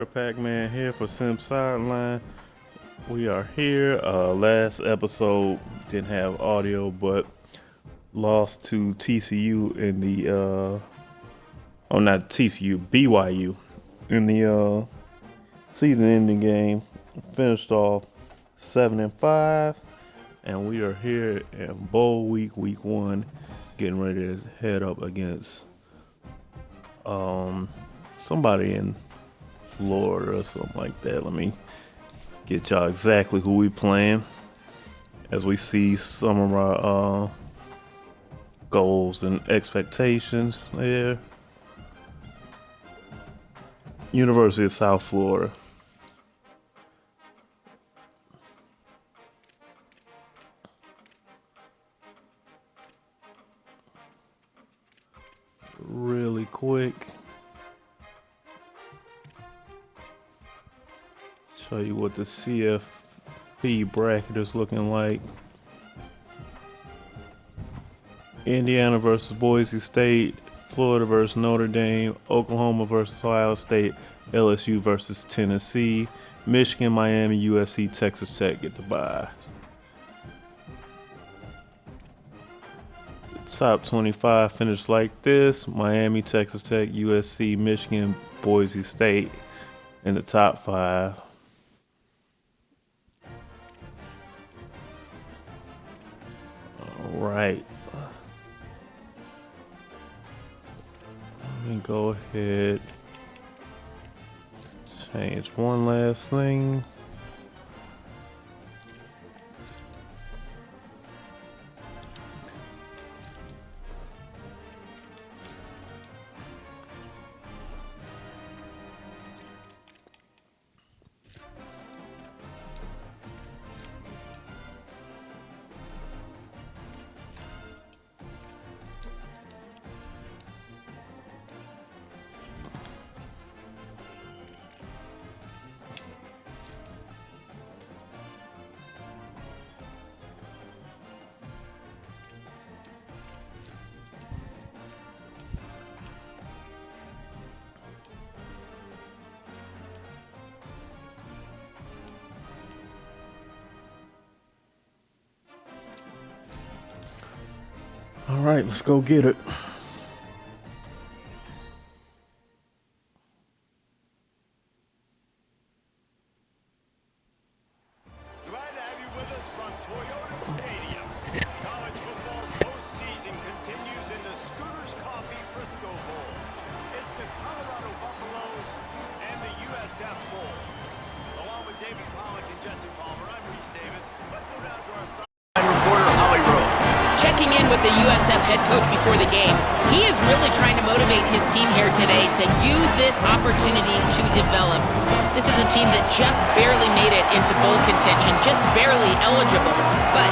Pac-Man here for Sim Sideline. We are here. Last episode didn't have audio, but lost to TCU in the not TCU, BYU in the season-ending game. Finished off 7-5, and we are here in bowl week 1, getting ready to head up against somebody in Florida or something like that. Let me get y'all exactly who we playing as we see some of our goals and expectations there. University of South Florida. Really quick. Show you what the CFB bracket is looking like. Indiana versus Boise State, Florida versus Notre Dame, Oklahoma versus Ohio State, LSU versus Tennessee, Michigan, Miami, USC, Texas Tech get the bye. The top 25 finished like this: Miami, Texas Tech, USC, Michigan, Boise State in the top 5. Right. Let me go ahead, change one last thing. All right, let's go get it. Glad to have you with us from Toyota Stadium. College football's postseason continues in the Scooters Coffee Frisco Bowl. It's the Colorado Buffaloes and the USF Bulls. Along with David Pollock and Jesse Palmer, I'm Reese Davis. Let's go down to our sideline reporter, Holly Rowe. Checking in with the USF head coach before the game, he is really trying to motivate his team here today to use this opportunity to develop. This is a team that just barely made it into bowl contention, just barely eligible. But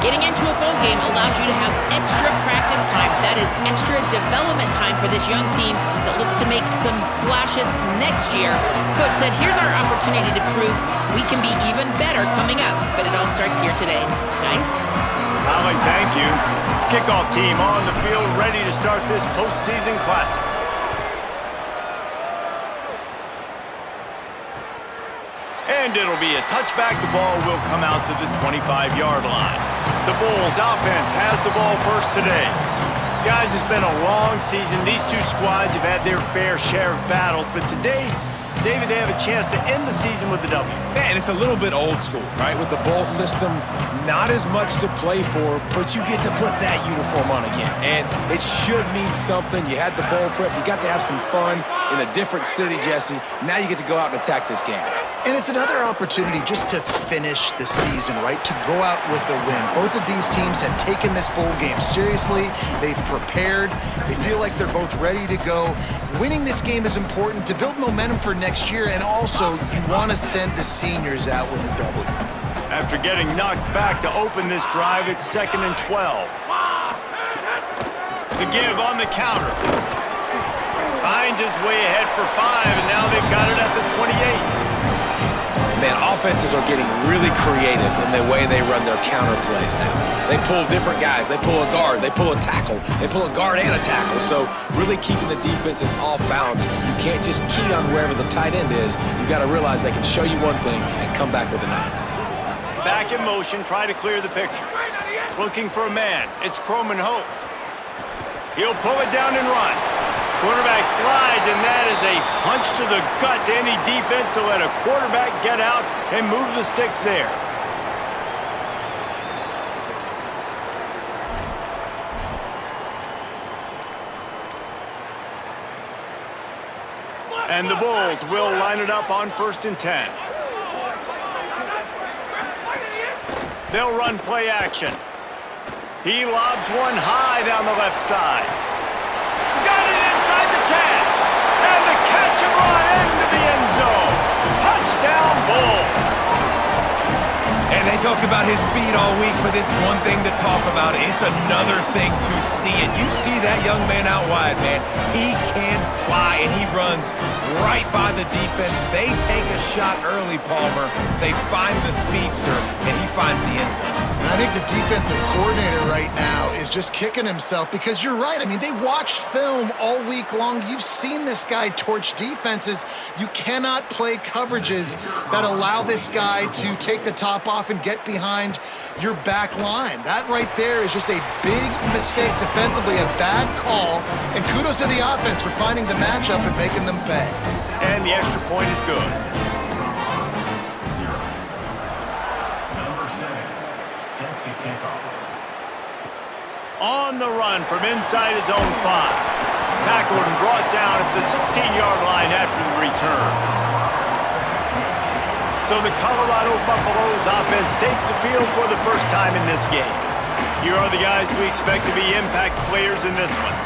getting into a bowl game allows you to have extra practice time. That is extra development time for this young team that looks to make some splashes next year. Coach said, here's our opportunity to prove we can be even better coming up. But it all starts here today. Guys? Holly, thank you. Kickoff team on the field, ready to start this postseason classic. And it'll be a touchback. The ball will come out to the 25-yard line. The Bulls offense has the ball first today. Guys, it's been a long season. These two squads have had their fair share of battles, but today, David, they have a chance to end the season with the W. And it's a little bit old school, right? With the bowl system, not as much to play for, but you get to put that uniform on again. And it should mean something. You had the bowl prep. You got to have some fun in a different city, Jesse. Now you get to go out and attack this game. And it's another opportunity just to finish the season, right? To go out with a win. Both of these teams have taken this bowl game seriously. They've prepared. They feel like they're both ready to go. Winning this game is important to build momentum for next year, and also you want to send the seniors out with a W. After getting knocked back to open this drive, it's 2nd and 12. The give on the counter. Finds his way ahead for 5, and now they've got it at the 28. Man, offense offenses are getting really creative in the way they run their counter plays now. They pull different guys. They pull a guard. They pull a tackle. They pull a guard and a tackle. So really keeping the defenses off balance. You can't just key on wherever the tight end is. You got to realize they can show you one thing and come back with another. Back in motion, try to clear the picture. Looking for a man. It's Croman Hope. He'll pull it down and run. Quarterback slides, and that is a punch to the gut to any defense to let a quarterback get out and move the sticks there. And the Bulls will line it up on 1st and 10. They'll run play action. He lobs one high down the left side. Got it inside the 10. And the catch and run into the end zone. Touchdown, Bulls. And they talked about his speed all week, but it's one thing to talk about. It's another thing to see it. You see that young man out wide, man. He can fly, and he runs right by the defense. They take a shot early, Palmer. They find the speedster, and he finds the end zone. And I think the defensive coordinator right now is just kicking himself because you're right. I mean, they watched film all week long. You've seen this guy torch defenses. You cannot play coverages that allow this guy to take the top off and get behind your back line. That right there is just a big mistake defensively, a bad call, and kudos to the offense for finding the matchup and making them pay. And the extra point is good. On the run from inside his own 5. Tackled and brought down at the 16-yard line after the return. So the Colorado Buffaloes offense takes the field for the first time in this game. Here are the guys we expect to be impact players in this one.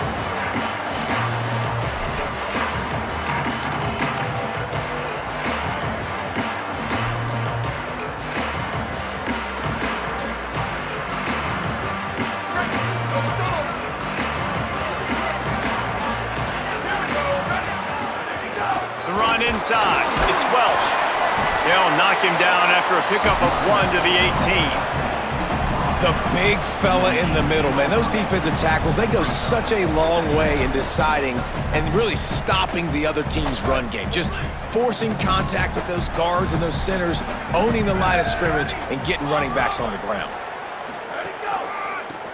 The run inside. It's Welsh. They'll knock him down after a pickup of 1 to the 18. The big fella in the middle, man. Those defensive tackles, they go such a long way in deciding and really stopping the other team's run game. Just forcing contact with those guards and those centers, owning the line of scrimmage, and getting running backs on the ground.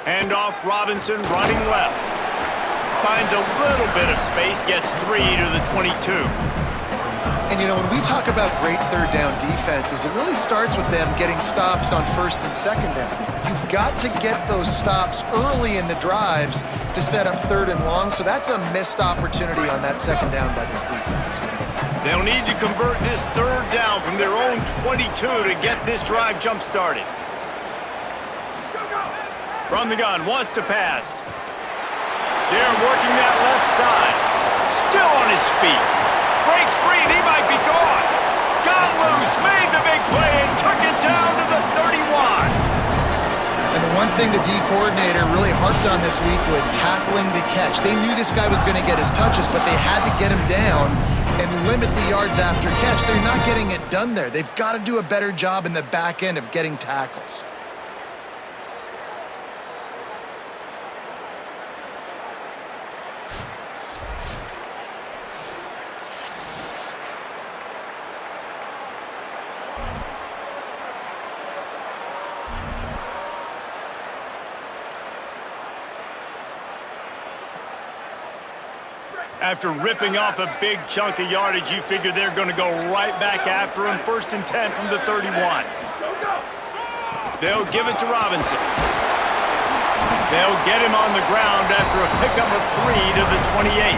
Hand off Robinson, running left. Finds a little bit of space, gets 3 to the 22. And, you know, when we talk about great third down defenses, it really starts with them getting stops on 1st and 2nd down. You've got to get those stops early in the drives to set up 3rd and long, so that's a missed opportunity on that 2nd down by this defense. They'll need to convert this 3rd down from their own 22 to get this drive jump-started. From the gun, wants to pass. They're working that left side. Still on his feet. Breaks free, and he might be gone. Got loose, made the big play, and took it down to the 31. And the one thing the D coordinator really harped on this week was tackling the catch. They knew this guy was going to get his touches, but they had to get him down and limit the yards after catch. They're not getting it done there. They've got to do a better job in the back end of getting tackles. After ripping off a big chunk of yardage, you figure they're going to go right back after him. 1st and 10 from the 31. They'll give it to Robinson. They'll get him on the ground after a pickup of 3 to the 28.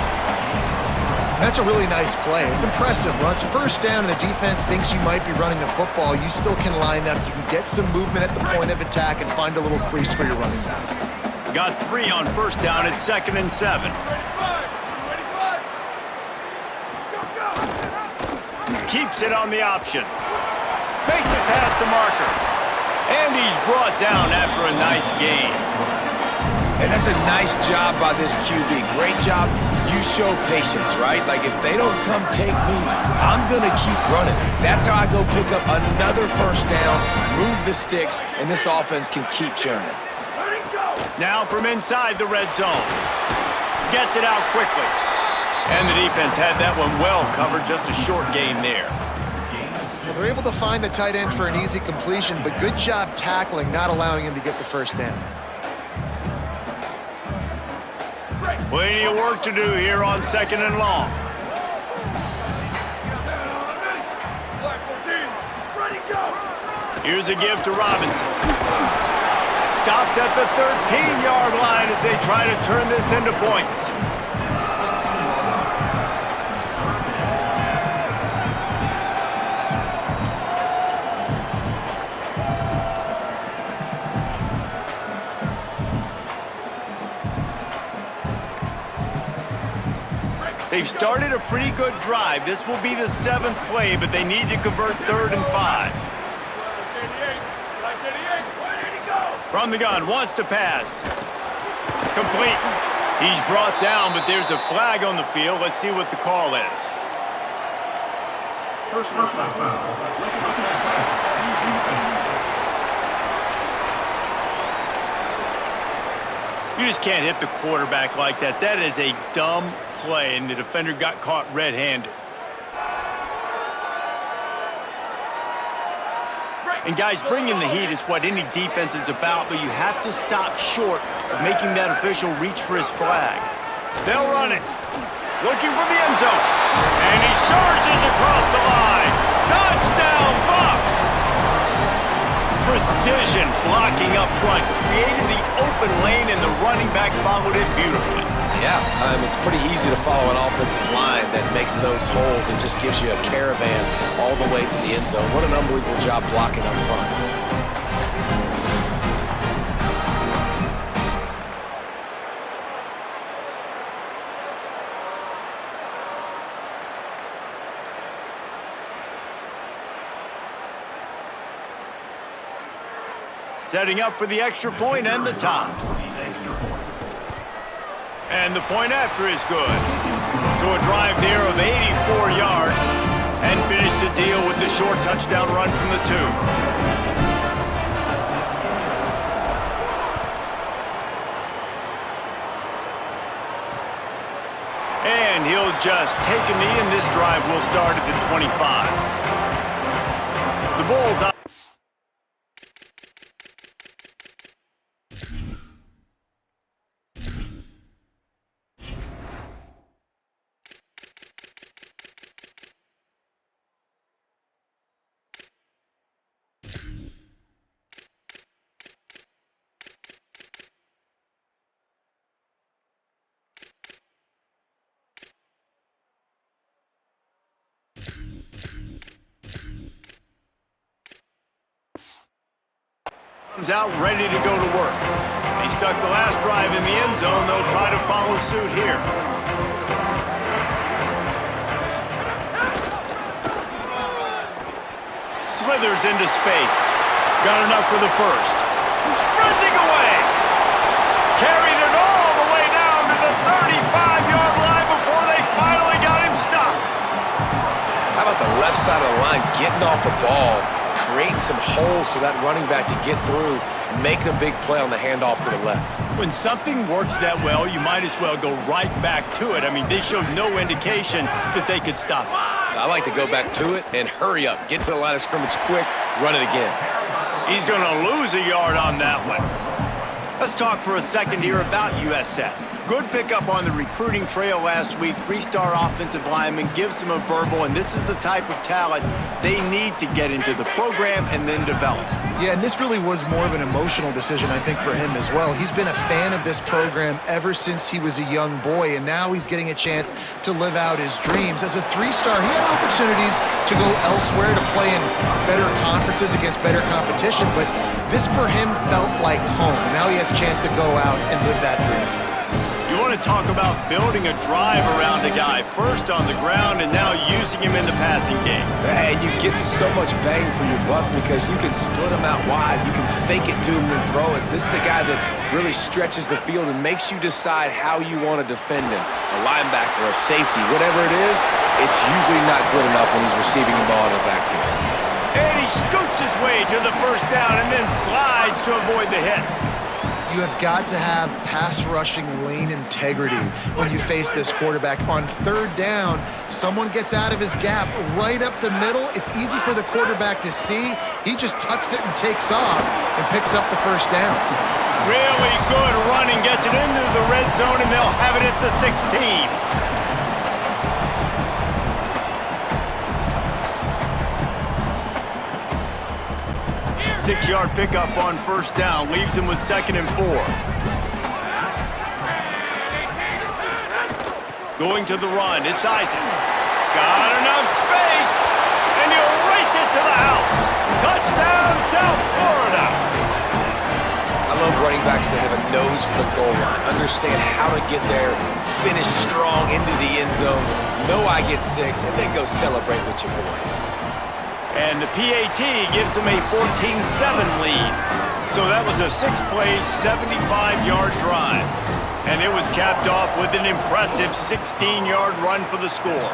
That's a really nice play. It's impressive. Once 1st down and the defense thinks you might be running the football, you still can line up. You can get some movement at the point of attack and find a little crease for your running back. Got 3 on 1st down at 2nd and 7. Keeps it on the option. Makes it past the marker. And he's brought down after a nice gain. And that's a nice job by this QB. Great job you show patience, right? Like, if they don't come take me, I'm going to keep running. That's how I go pick up another first down, move the sticks, and this offense can keep churning. Now from inside the red zone. Gets it out quickly. And the defense had that one well covered, just a short gain there. Well, they're able to find the tight end for an easy completion, but good job tackling, not allowing him to get the first down. Plenty of work to do here on 2nd and long. Here's a give to Robinson. Stopped at the 13-yard line as they try to turn this into points. They've started a pretty good drive. This will be the 7th play, but they need to convert 3rd and 5. From the gun, wants to pass. Complete. He's brought down, but there's a flag on the field. Let's see what the call is. You just can't hit the quarterback like that. That is a dumb play, and the defender got caught red-handed. And guys, bringing the heat is what any defense is about, but you have to stop short of making that official reach for his flag. They'll run it. Looking for the end zone. And he surges across the line. Touchdown, Bucks! Precision blocking up front. Created the open lane, and the running back followed it beautifully. Yeah, it's pretty easy to follow an offensive line that makes those holes and just gives you a caravan all the way to the end zone. What an unbelievable job blocking up front. Setting up for the extra point and the tie. And the point after is good. So a drive there of 84 yards and finish the deal with the short touchdown run from the 2. And he'll just take a knee, and this drive will start at the 25. The Bulls out. Out ready to go to work. They stuck the last drive in the end zone. They'll try to follow suit here. Slithers into space. Got enough for the first. Sprinting away. Carried it all the way down to the 35-yard line before they finally got him stopped. How about the left side of the line getting off the ball, creating some holes for that running back to get through, make a big play on the handoff to the left. When something works that well, you might as well go right back to it. I mean, they showed no indication that they could stop it. I like to go back to it and hurry up. Get to the line of scrimmage quick, run it again. He's going to lose a yard on that one. Let's talk for a second here about USF. Good pickup on the recruiting trail last week. 3-star offensive lineman, gives them a verbal, and this is the type of talent they need to get into the program and then develop. Yeah, and this really was more of an emotional decision, I think, for him as well. He's been a fan of this program ever since he was a young boy, and now he's getting a chance to live out his dreams. As a 3-star, he had opportunities to go elsewhere to play in better conferences against better competition, but this for him felt like home. Now he has a chance to go out and live that dream. You want want to talk about building a drive around a guy, first on the ground and now using him in the passing game. And you get so much bang for your buck because you can split him out wide. You can fake it to him and throw it. This is the guy that really stretches the field and makes you decide how you want to defend him. A linebacker, a safety, whatever it is, it's usually not good enough when he's receiving the ball in the backfield. And he scoots his way to the first down and then slides to avoid the hit. You have got to have pass rushing lane integrity when you face this quarterback. On third down, someone gets out of his gap right up the middle. It's easy for the quarterback to see. He just tucks it and takes off and picks up the first down. Really good running, gets it into the red zone, and they'll have it at the 16. 6-yard pickup on first down, leaves him with 2nd and 4. Going to the run, it's Isaac. Got enough space, and he'll race it to the house. Touchdown, South Florida. I love running backs that have a nose for the goal line, understand how to get there, finish strong into the end zone, know I get 6, and then go celebrate with your boys. And the PAT gives them a 14-7 lead. So that was a 6-play, 75-yard drive. And it was capped off with an impressive 16-yard run for the score.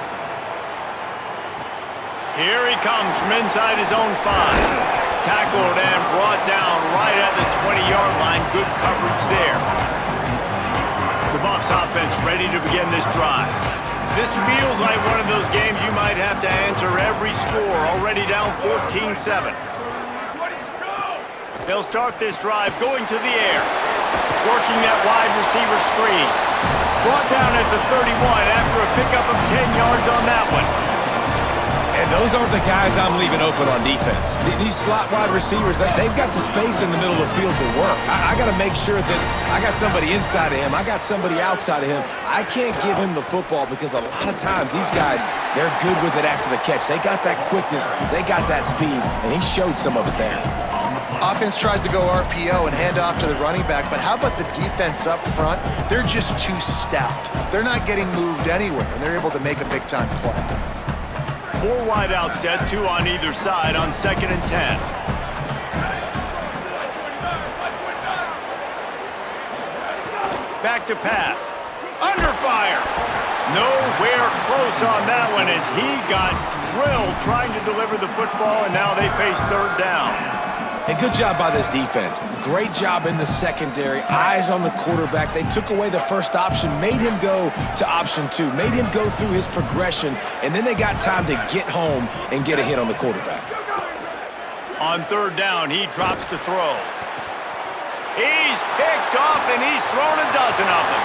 Here he comes from inside his own 5. Tackled and brought down right at the 20-yard line. Good coverage there. The Buffs offense ready to begin this drive. This feels like one of those games you might have to answer every score, already down 14-7. They'll start this drive going to the air, working that wide receiver screen. Brought down at the 31 after a pickup of 10 yards on that one. And those aren't the guys I'm leaving open on defense. These slot wide receivers, they've got the space in the middle of the field to work. I got to make sure that I got somebody inside of him. I got somebody outside of him. I can't give him the football because a lot of times these guys, they're good with it after the catch. They got that quickness. They got that speed, and he showed some of it there. Offense tries to go RPO and hand off to the running back, but how about the defense up front? They're just too stout. They're not getting moved anywhere, and they're able to make a big-time play. 4 wide out set, 2 on either side on 2nd and 10. Back to pass. Under fire. Nowhere close on that one as he got drilled trying to deliver the football, and now they face 3rd down. And good job by this defense. Great job in the secondary. Eyes on the quarterback. They took away the first option, made him go to option 2, made him go through his progression, and then they got time to get home and get a hit on the quarterback. On 3rd down, he drops to throw. He's picked off, and he's thrown a dozen of them.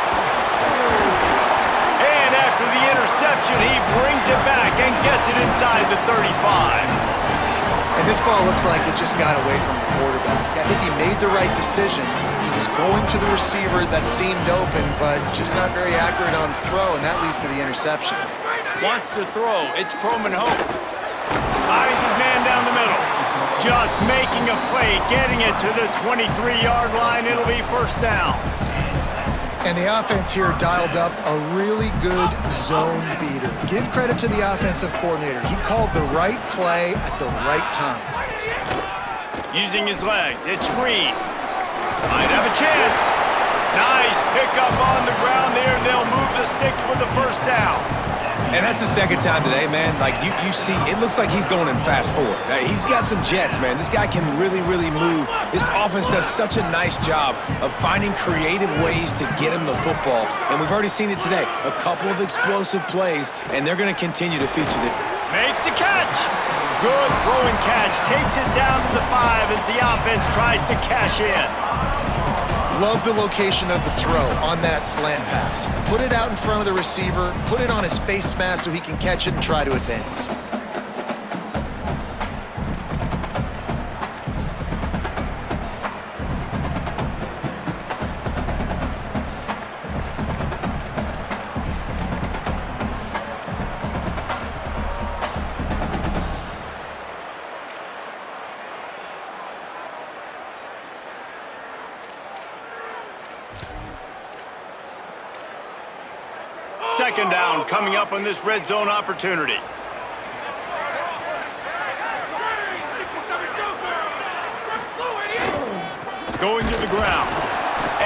And after the interception, he brings it back and gets it inside the 35. And this ball looks like it just got away from the quarterback. I think he made the right decision. He was going to the receiver that seemed open, but just not very accurate on throw, and that leads to the interception. Wants to throw. It's Croman Hope. Hiding his man down the middle. Just making a play, getting it to the 23-yard line. It'll be 1st down. And the offense here dialed up a really good zone beater. Give credit to the offensive coordinator. He called the right play at the right time. Using his legs, it's Green. Might have a chance. Nice pickup on the ground there. They'll move the sticks for the 1st down. And that's the 2nd time today, man. Like, you see, it looks like he's going in fast forward. He's got some jets, man. This guy can really, really move. This offense does such a nice job of finding creative ways to get him the football. And we've already seen it today. A couple of explosive plays, and they're going to continue to feature the... Makes the catch. Good throwing catch. Takes it down to the 5 as the offense tries to cash in. Love the location of the throw on that slant pass. Put it out in front of the receiver, put it on his face mask so he can catch it and try to advance. Second down coming up on this red zone opportunity. Going to the ground.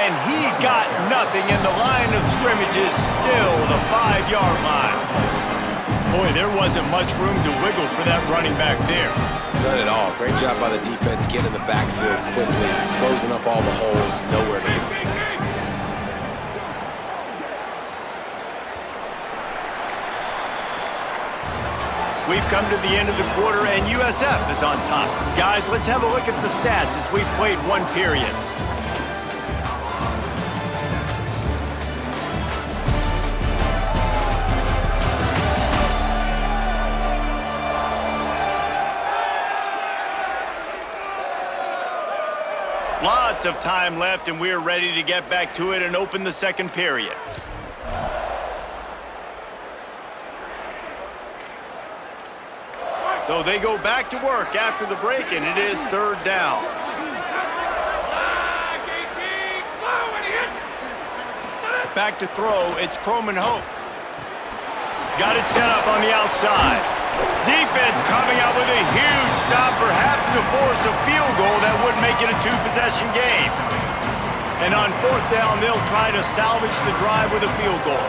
And he got nothing, and the line of scrimmage is still the 5-yard line. Boy, there wasn't much room to wiggle for that running back there. None at all. Great job by the defense getting in the backfield quickly, closing up all the holes, nowhere to go. We've come to the end of the quarter, and USF is on top. Guys, let's have a look at the stats as we've played one period. Lots of time left, and we're ready to get back to it and open the second period. So they go back to work after the break, and it is third down. Back to throw, it's Croman Hoke. Got it set up on the outside. Defense coming out with a huge stop, perhaps to force a field goal that would make it a two-possession game. And on fourth down, they'll try to salvage the drive with a field goal.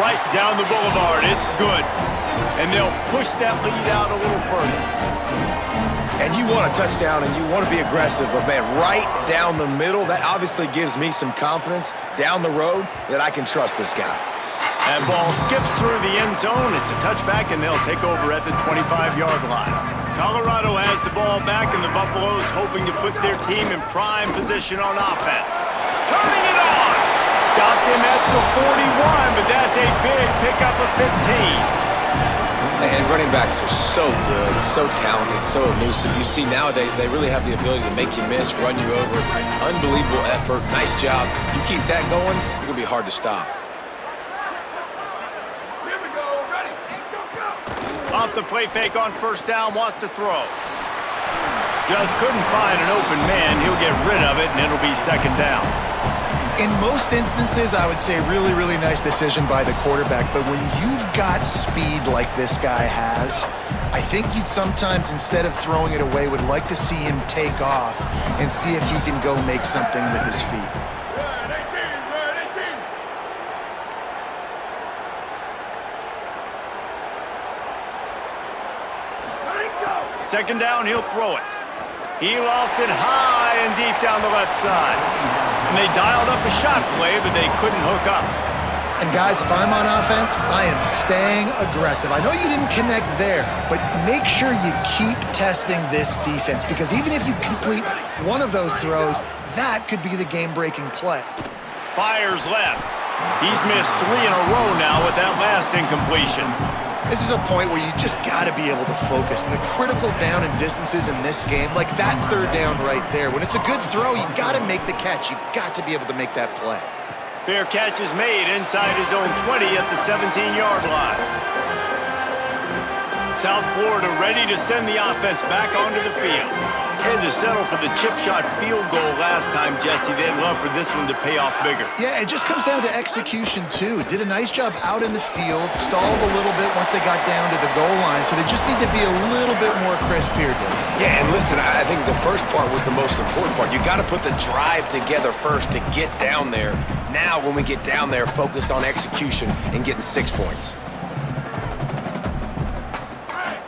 Right down the boulevard, it's good. And they'll push that lead out a little further. And you want a touchdown and you want to be aggressive, but man, right down the middle, that obviously gives me some confidence down the road that I can trust this guy. That ball skips through the end zone. It's a touchback, and they'll take over at the 25-yard line. Colorado has the ball back, and the Buffaloes hoping to put their team in prime position on offense. Turning it on! Stopped him at the 41, but that's a big pickup of 15. And running backs are so good, so talented, so elusive. You see nowadays they really have the ability to make you miss, run you over. Unbelievable effort. Nice job. You keep that going, you're going to be hard to stop. Here we go. Ready. Go, go. Off the play fake on first down, wants to throw. Just couldn't find an open man. He'll get rid of it, and it'll be second down. In most instances, I would say really, really nice decision by the quarterback. But when you've got speed like this guy has, I think you'd sometimes, instead of throwing it away, would like to see him take off and see if he can go make something with his feet. Second down, he'll throw it. He lofts it high and deep down the left side. And they dialed up a shot play, but they couldn't hook up. And guys, if I'm on offense, I am staying aggressive. I know you didn't connect there, but make sure you keep testing this defense, because even if you complete one of those throws, that could be the game-breaking play. Fires left. He's missed 3 in a row now with that last incompletion. This is a point where you just got to be able to focus. The critical down and distances in this game, like that third down right there, when it's a good throw, you got to make the catch. You got to be able to make that play. Fair catch is made inside his own 20 at the 17-yard line. South Florida ready to send the offense back onto the field. Had to settle for the chip shot field goal last time, Jesse. They'd love for this one to pay off bigger. Yeah, it just comes down to execution, too. Did a nice job out in the field, stalled a little bit once they got down to the goal line, so they just need to be a little bit more crisp here, Dave. Yeah, and listen, I think the first part was the most important part. You got to put the drive together first to get down there. Now, when we get down there, focus on execution and getting 6 points.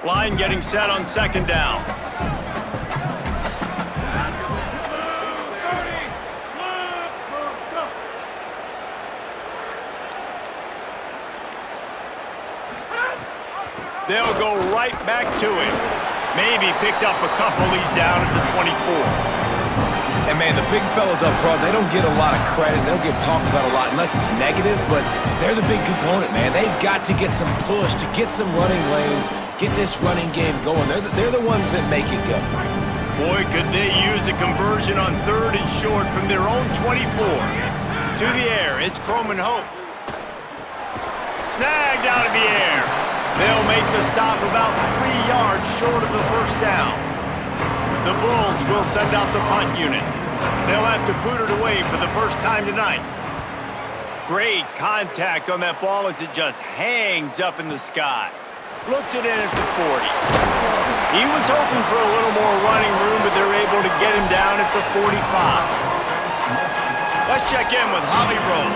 Line getting set on second down. They'll go right back to him. Maybe picked up a couple. He's down at the 24. And man, the big fellas up front, they don't get a lot of credit. They don't get talked about a lot unless it's negative, but they're the big component, man. They've got to get some push, to get some running lanes, get this running game going. They're the ones that make it go. Boy, could they use a conversion on third and short from their own 24. To the air, it's Croman Hoke. Snagged out of the air. They'll make the stop about 3 yards short of the first down. The Bulls will send out the punt unit. They'll have to boot it away for the first time tonight. Great contact on that ball as it just hangs up in the sky. Looks it in at the 40. He was hoping for a little more running room, but they're able to get him down at the 45. Let's check in with Holly Rowe.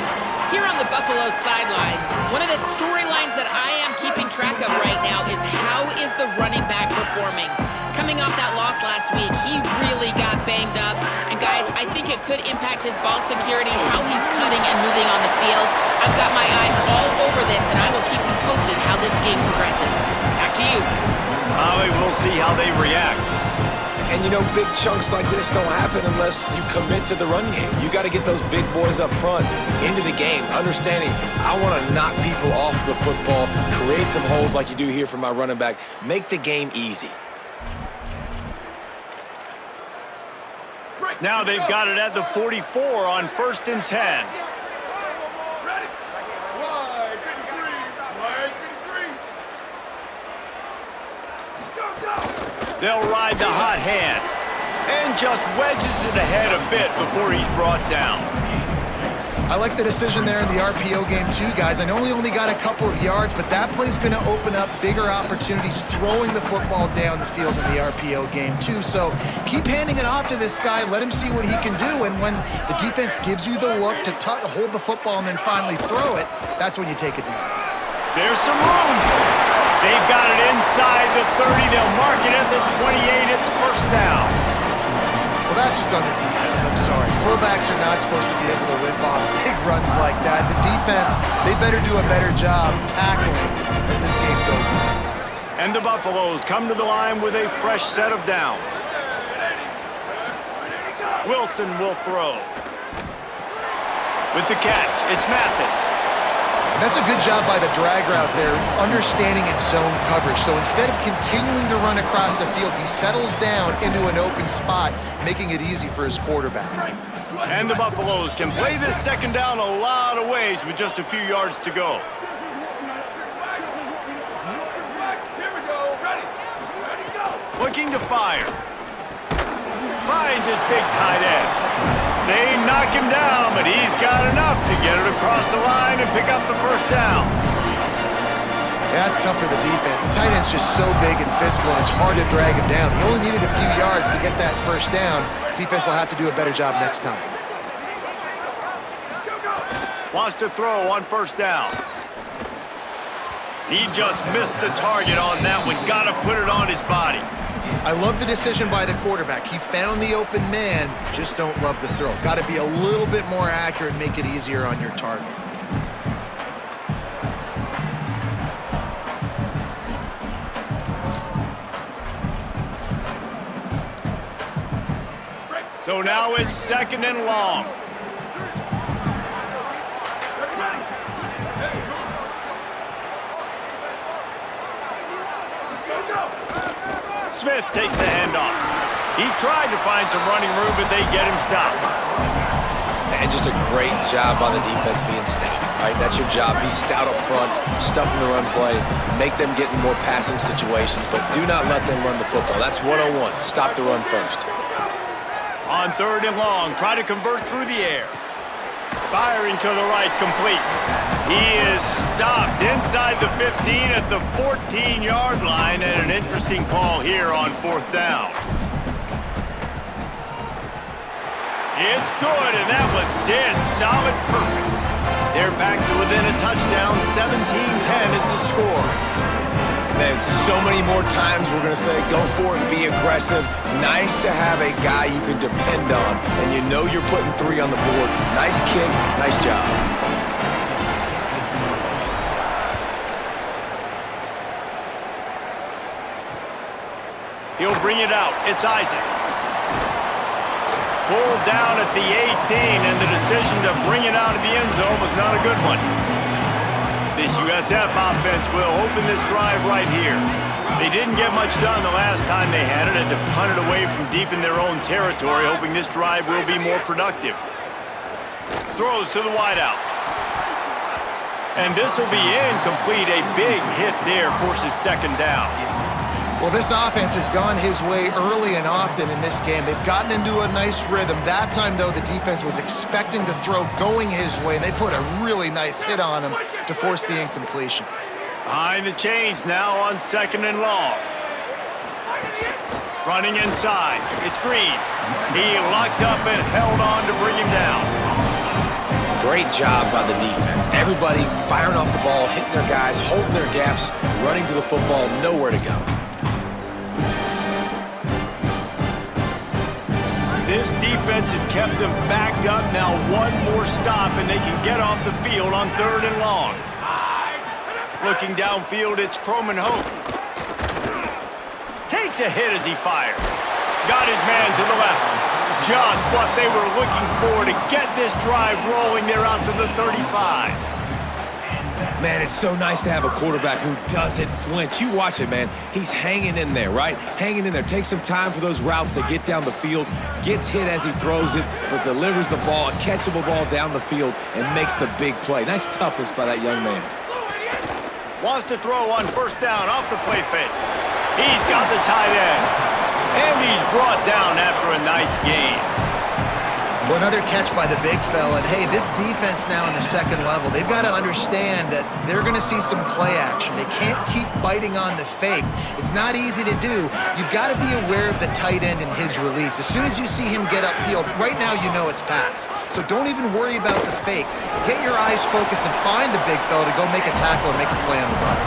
Here on the Buffalo sideline, one of the storylines that I am keeping track of right now is how is the running back performing? Coming off that loss last week, he really got banged up. And guys, I think it could impact his ball security, how he's cutting and moving on the field. I've got my eyes all over this, and I will keep you posted how this game progresses. Back to you. Holly, we'll see how they react. And, you know, big chunks like this don't happen unless you commit to the run game. You got to get those big boys up front into the game, understanding I want to knock people off the football, create some holes like you do here for my running back, make the game easy. Now they've got it at the 44 on 1st and 10. Ready? Wide, 53. Wide, 53. Go. They'll ride the hot hand and just wedges it ahead a bit before he's brought down. I like the decision there in the RPO game too, guys. I know he only got a couple of yards, but that play's going to open up bigger opportunities throwing the football down the field in the RPO game too. So keep handing it off to this guy. Let him see what he can do. And when the defense gives you the look to hold the football and then finally throw it, that's when you take advantage. There's some room. They've got it inside the 30. They'll mark it at the 28. It's 1st down. Well, that's just on the defense. I'm sorry. Fullbacks are not supposed to be able to whip off big runs like that. The defense, they better do a better job tackling as this game goes on. And the Buffaloes come to the line with a fresh set of downs. Wilson will throw. With the catch, it's Mathis. That's a good job by the drag route there, understanding its zone coverage. So instead of continuing to run across the field, he settles down into an open spot, making it easy for his quarterback. And the Buffaloes can play this 2nd down a lot of ways with just a few yards to go. Here we go. Ready, go. Looking to fire. Finds his big tight end. They knock him down, but he's got enough to get it across the line and pick up the 1st down. Yeah, it's tough for the defense. The tight end's just so big and physical, and it's hard to drag him down. He only needed a few yards to get that 1st down. Defense will have to do a better job next time. Wants to throw on 1st down. He just missed the target on that one. Got to put it on his body. I love the decision by the quarterback. He found the open man, just don't love the throw. Got to be a little bit more accurate, make it easier on your target. So now it's 2nd and long. Smith takes the handoff. He tried to find some running room, but they get him stopped. And just a great job on the defense being stout, right? That's your job. Be stout up front, stuff in the run play, make them get in more passing situations, but do not let them run the football. That's 101. Stop the run first. On 3rd and long, try to convert through the air. Firing to the right, complete. He is stopped inside the 15 at the 14-yard line, and an interesting call here on 4th down. It's good, and that was dead solid perfect. They're back to within a touchdown. 17-10 is the score. Man, so many more times we're going to say go for it, be aggressive. Nice to have a guy you can depend on, and you know you're putting 3 on the board. Nice kick, nice job. He'll bring it out. It's Isaac. Pulled down at the 18, and the decision to bring it out of the end zone was not a good one. This USF offense will open this drive right here. They didn't get much done the last time they had it, and to punt it away from deep in their own territory, hoping this drive will be more productive. Throws to the wideout. And this will be incomplete. A big hit there forces 2nd down. Well, this offense has gone his way early and often in this game. They've gotten into a nice rhythm. That time, though, the defense was expecting the throw going his way, and they put a really nice hit on him to force the incompletion. Behind the chains now on 2nd and long. Running inside. It's Green. He locked up and held on to bring him down. Great job by the defense. Everybody firing off the ball, hitting their guys, holding their gaps, running to the football, nowhere to go. This defense has kept them backed up. Now one more stop, and they can get off the field on 3rd and long. Looking downfield, it's Croman Hope. Takes a hit as he fires. Got his man to the left. Just what they were looking for to get this drive rolling. They're out to the 35. Man, it's so nice to have a quarterback who doesn't flinch. You watch it, man. He's hanging in there, right? Hanging in there. Takes some time for those routes to get down the field. Gets hit as he throws it, but delivers the ball, a catchable ball down the field, and makes the big play. Nice toughness by that young man. Wants to throw on 1st down off the play fake. He's got the tight end. And he's brought down after a nice gain. Well, another catch by the big fella. And, hey, this defense now in the 2nd level, they've got to understand that they're going to see some play action. They can't keep biting on the fake. It's not easy to do. You've got to be aware of the tight end and his release. As soon as you see him get upfield, right now you know it's pass. So don't even worry about the fake. Get your eyes focused and find the big fella to go make a tackle and make a play on the run.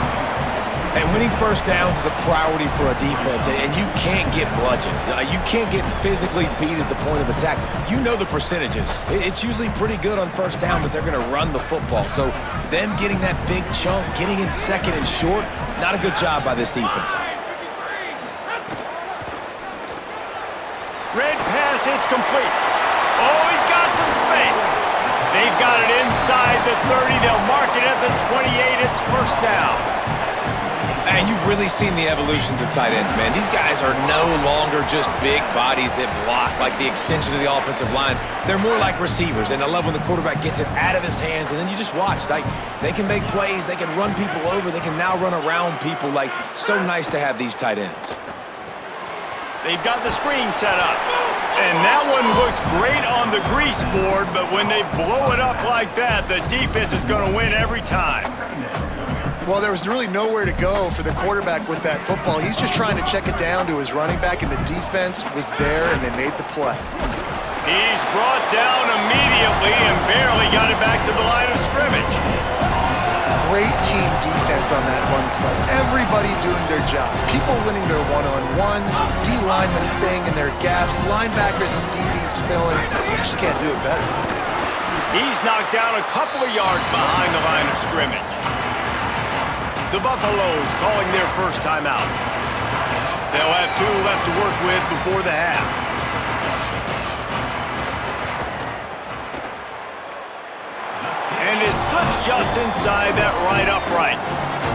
And winning 1st downs is a priority for a defense, and you can't get bludgeoned. You can't get physically beat at the point of attack. You know the percentages. It's usually pretty good on 1st down that they're going to run the football. So them getting that big chunk, getting in 2nd and short, not a good job by this defense. Red pass, it's complete. Oh, he's got some space. They've got it inside the 30. They'll mark it at the 28. It's 1st down. And you've really seen the evolutions of tight ends, man. These guys are no longer just big bodies that block like the extension of the offensive line. They're more like receivers, and I love when the quarterback gets it out of his hands, and then you just watch. Like, they can make plays, they can run people over, they can now run around people. Like, so nice to have these tight ends. They've got the screen set up. And that one looked great on the grease board, but when they blow it up like that, the defense is going to win every time. Well, there was really nowhere to go for the quarterback with that football. He's just trying to check it down to his running back, and the defense was there, and they made the play. He's brought down immediately and barely got it back to the line of scrimmage. Great team defense on that one play. Everybody doing their job. People winning their one-on-ones, D linemen staying in their gaps, linebackers and DBs filling. You just can't do it better. He's knocked down a couple of yards behind the line of scrimmage. The Buffaloes calling their 1st timeout. They'll have 2 left to work with before the half. And it slips just inside that right upright.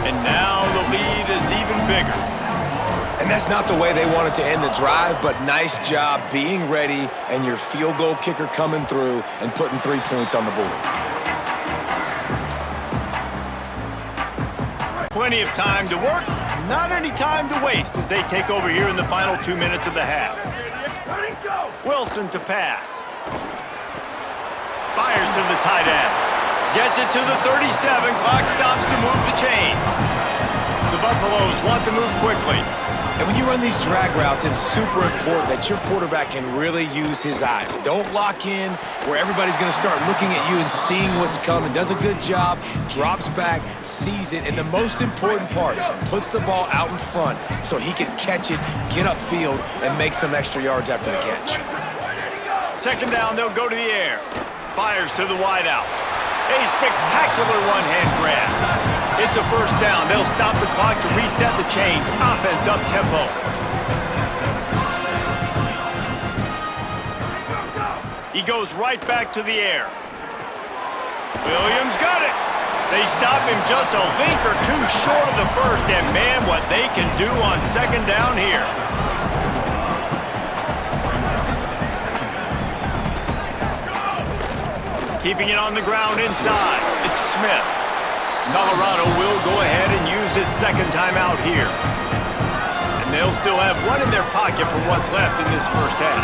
And now the lead is even bigger. And that's not the way they wanted to end the drive, but nice job being ready and your field goal kicker coming through and putting 3 points on the board. Plenty of time to work, not any time to waste as they take over here in the final 2 minutes of the half. Wilson to pass. Fires to the tight end. Gets it to the 37. Clock stops to move the chains. The Buffaloes want to move quickly. And when you run these drag routes, it's super important that your quarterback can really use his eyes. Don't lock in where everybody's going to start looking at you and seeing what's coming. Does a good job, drops back, sees it, and the most important part, puts the ball out in front so he can catch it, get upfield, and make some extra yards after the catch. 2nd down, they'll go to the air. Fires to the wideout. A spectacular one-hand grab. It's a 1st down. They'll stop the clock to reset the chains. Offense up tempo. He goes right back to the air. Williams got it. They stop him just a link or 2 short of the 1st, and man, what they can do on 2nd down here. Keeping it on the ground inside. It's Smith. Colorado will go ahead and use its 2nd timeout here. And they'll still have one in their pocket for what's left in this first half.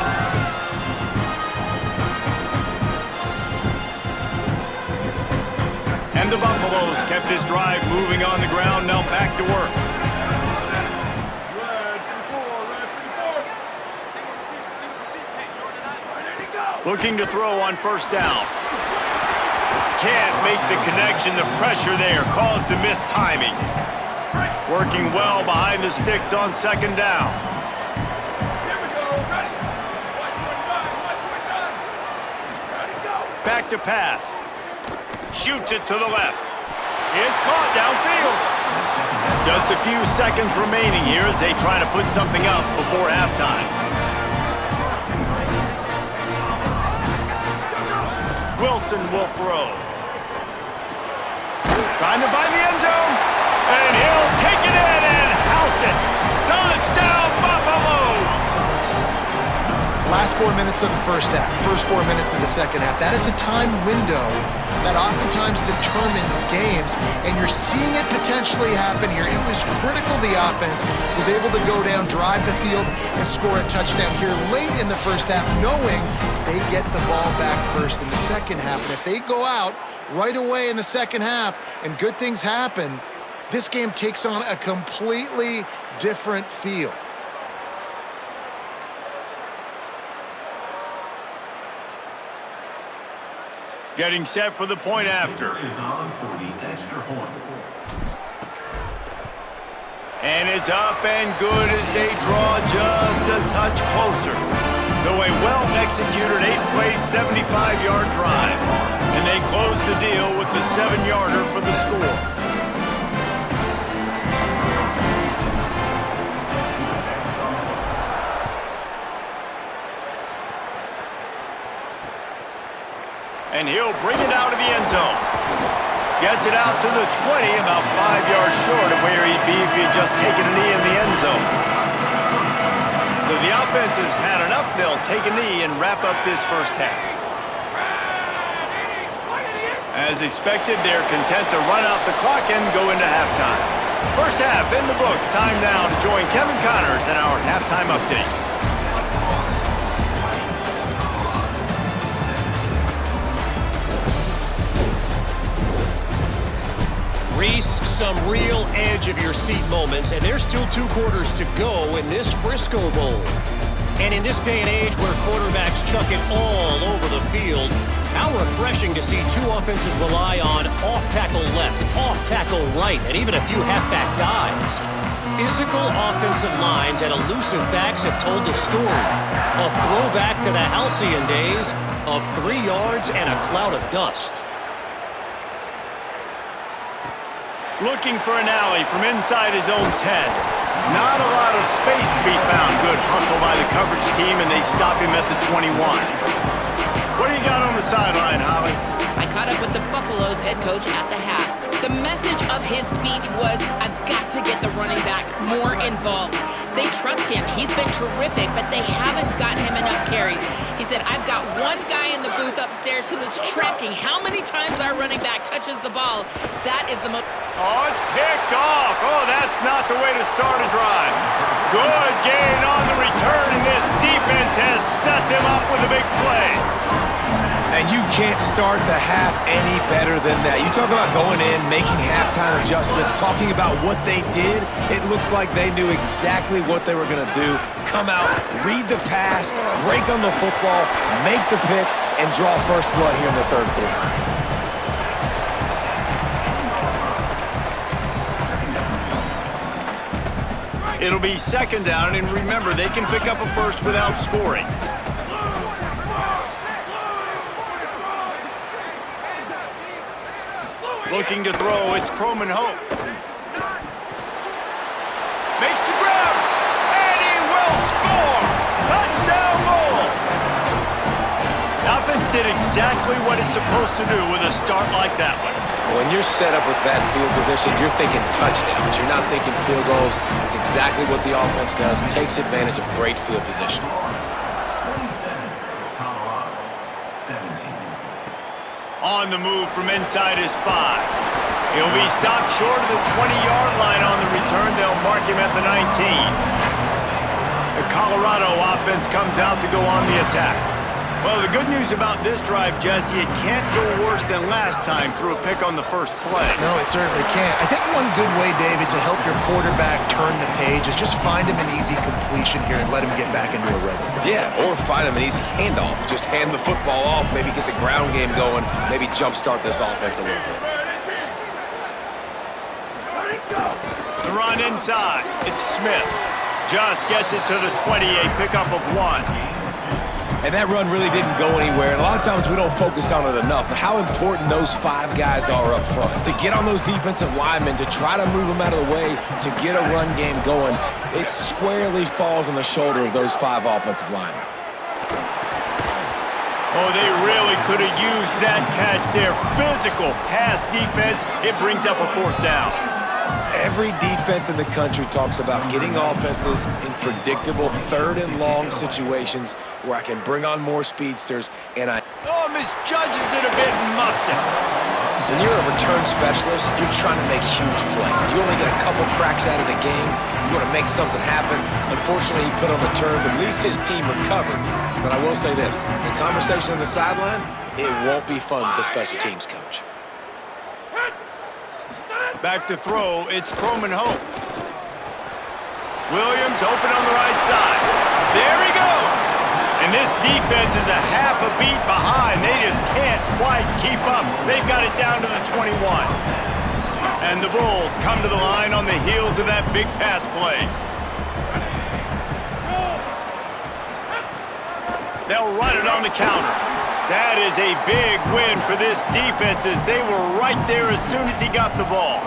And the Buffaloes kept this drive moving on the ground, now back to work. Looking to throw on first down. Can't make the connection. The pressure there caused the missed timing. Working well behind the sticks on second down. Back to pass. Shoots it to the left. It's caught downfield. Just a few seconds remaining here as they try to put something up before halftime. Wilson will throw. Trying to find the end zone. And he'll take it in and house it. Touchdown, Buffaloes! Last 4 minutes of the first half, first 4 minutes of the second half. That is a time window that oftentimes determines games, and you're seeing it potentially happen here. It was critical the offense was able to go down, drive the field, and score a touchdown here late in the first half, knowing they get the ball back first in the second half. And if they go out right away in the second half and good things happen, this game takes on a completely different feel. Getting set for the point after. And it's up and good as they draw just a touch closer. So a well-executed 8-play, 75-yard drive. And they close the deal with the 7-yarder for the score. And he'll bring it out of the end zone. Gets it out to the 20, about 5 yards short of where he'd be if he had just taken a knee in the end zone. So the offense has had enough. They'll take a knee and wrap up this first half. As expected, they're content to run out the clock and go into halftime. First half in the books. Time now to join Kevin Connors in our halftime update. Reese, some real edge-of-your-seat moments, and there's still 2 quarters to go in this Frisco Bowl. And in this day and age where quarterbacks chuck it all over the field, how refreshing to see 2 offenses rely on off-tackle left, off-tackle right, and even a few halfback dives. Physical offensive lines and elusive backs have told the story. A throwback to the halcyon days of 3 yards and a cloud of dust. Looking for an alley from inside his own 10. Not a lot of space to be found. Good hustle by the coverage team, and they stop him at the 21. What do you got on the sideline, Holly? I caught up with the Buffaloes head coach at the half. The message of his speech was, I've got to get the running back more involved. They trust him. He's been terrific, but they haven't gotten him enough carries. He said, I've got one guy in the booth upstairs who is tracking how many times our running back touches the ball. That is the most... Oh, it's picked off. Oh, that's not the way to start a drive. Good gain on the return, and this defense has set them up with a big play. And you can't start the half any better than that. You talk about going in, making halftime adjustments, talking about what they did. It looks like they knew exactly what they were going to do. Come out, read the pass, break on the football, make the pick, and draw first blood here in the third quarter. It'll be second down, and remember, they can pick up a first without scoring. Looking to throw, it's Croman Hope. Makes the grab, and he will score! Touchdown Bulls! The offense did exactly what it's supposed to do with a start like that one. When you're set up with that field position, you're thinking touchdowns. You're not thinking field goals. It's exactly what the offense does. Takes advantage of great field position. On the move from inside his 5. He'll be stopped short of the 20-yard line on the return. They'll mark him at the 19. Colorado offense comes out to go on the attack. Well, the good news about this drive, Jesse, it can't go worse than last time through a pick on the first play. No, it certainly can't. I think one good way, David, to help your quarterback turn the page is just find him an easy completion here and let him get back into a rhythm. Yeah, or find him an easy handoff. Just hand the football off, maybe get the ground game going, maybe jumpstart this offense a little bit. The run inside. It's Smith. Just gets it to the 28, pickup of 1. And that run really didn't go anywhere. And a lot of times we don't focus on it enough, but how important those 5 guys are up front. To get on those defensive linemen, to try to move them out of the way, to get a run game going, it squarely falls on the shoulder of those 5 offensive linemen. Oh, they really could have used that catch there. Physical pass defense. It brings up a 4th down. Every defense in the country talks about getting offenses in predictable 3rd and long situations where I can bring on more speedsters, and Oh, misjudges it a bit and muffs it. When you're a return specialist, you're trying to make huge plays. You only get a couple cracks at it a game. You want to make something happen. Unfortunately, he put on the turf. At least his team recovered. But I will say this, the conversation on the sideline, it won't be fun with the special teams coach. Back to throw, it's Croman Hope. Williams open on the right side. There he goes. And this defense is a half a beat behind. They just can't quite keep up. They've got it down to the 21. And the Bulls come to the line on the heels of that big pass play. They'll run it on the counter. That is a big win for this defense as they were right there as soon as he got the ball.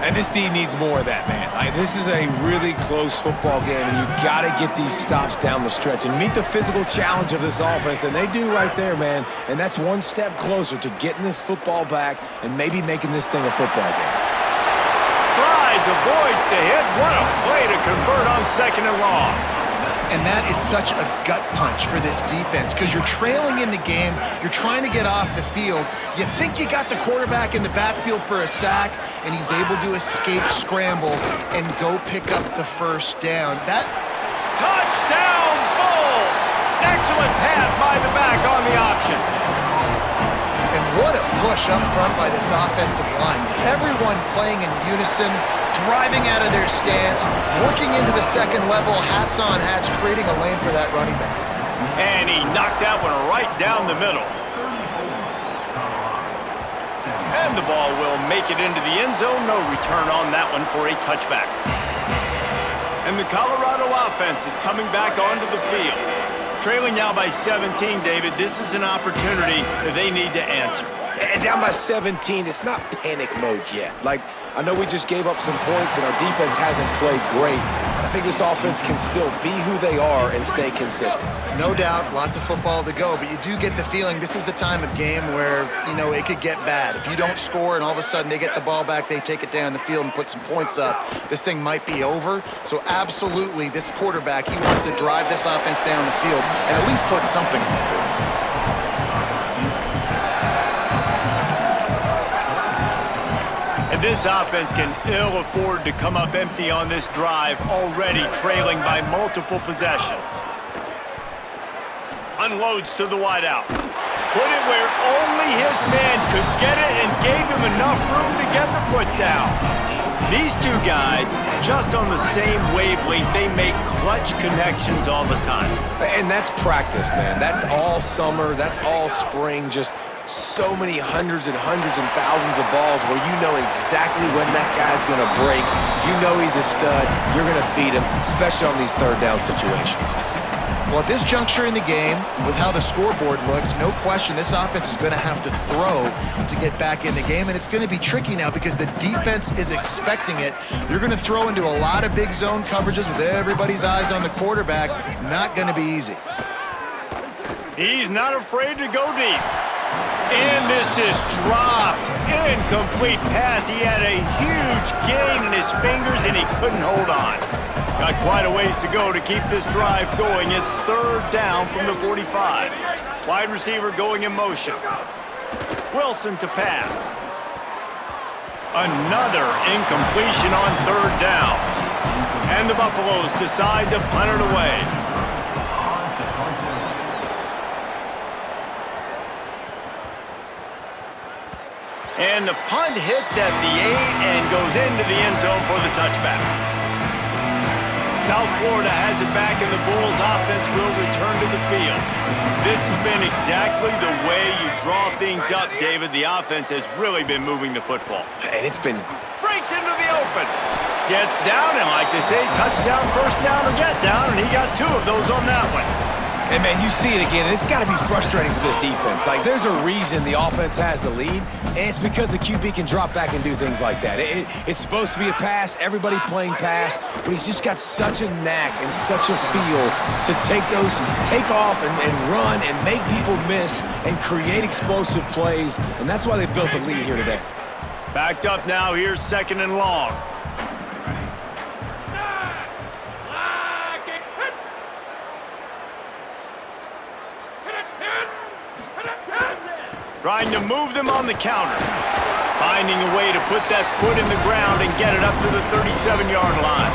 And this team needs more of that, man. This is a really close football game, and you've got to get these stops down the stretch and meet the physical challenge of this offense, and they do right there, man. And that's one step closer to getting this football back and maybe making this thing a football game. Slides, avoids the hit. What a play to convert on 2nd and long. And that is such a gut punch for this defense because you're trailing in the game. You're trying to get off the field. You think you got the quarterback in the backfield for a sack, and he's able to escape scramble and go pick up the 1st down. That Touchdown, Bulls! Excellent pass by the back on the option. And what a push up front by this offensive line. Everyone playing in unison, driving out of their stance, working into the 2nd level, hats on hats, creating a lane for that running back. And he knocked that one right down the middle. And the ball will make it into the end zone. No return on that one for a touchback. And the Colorado offense is coming back onto the field. Trailing now by 17, David. This is an opportunity that they need to answer. And down by 17, it's not panic mode yet. Like, I know we just gave up some points and our defense hasn't played great. I think this offense can still be who they are and stay consistent. No doubt, lots of football to go, but you do get the feeling this is the time of game where, it could get bad. If you don't score and all of a sudden they get the ball back, they take it down the field and put some points up, this thing might be over. So absolutely, this quarterback, he wants to drive this offense down the field and at least put something on the board. And this offense can ill afford to come up empty on this drive, already trailing by multiple possessions. Unloads to the wideout. Put it where only his man could get it and gave him enough room to get the foot down. These 2 guys, just on the same wavelength, they make clutch connections all the time. And that's practice, man. That's all summer. That's all spring. Just so many hundreds and thousands of balls where you know exactly when that guy's going to break. You know he's a stud. You're going to feed him, especially on these 3rd down situations. Well, at this juncture in the game, with how the scoreboard looks, no question this offense is going to have to throw to get back in the game, and it's going to be tricky now because the defense is expecting it. You're going to throw into a lot of big zone coverages with everybody's eyes on the quarterback. Not going to be easy. He's not afraid to go deep. And this is dropped. Incomplete pass. He had a huge gain in his fingers, and he couldn't hold on. Got quite a ways to go to keep this drive going. It's 3rd down from the 45. Wide receiver going in motion. Wilson to pass. Another incompletion on 3rd down. And the Buffaloes decide to punt it away. And the punt hits at the 8 and goes into the end zone for the touchback. South Florida has it back, and the Bulls offense will return to the field. This has been exactly the way you draw things up, David. The offense has really been moving the football. And it's been... Breaks into the open. Gets down, and like they say, touchdown, first down, or get down, and he got 2 of those on that one. And, man, you see it again. It's got to be frustrating for this defense. Like, there's a reason the offense has the lead, and it's because the QB can drop back and do things like that. It's supposed to be a pass, everybody playing pass, but he's just got such a knack and such a feel to take off and run and make people miss and create explosive plays, and that's why they built the lead here today. Backed up now. Here's 2nd and long. Trying to move them on the counter. Finding a way to put that foot in the ground and get it up to the 37-yard line.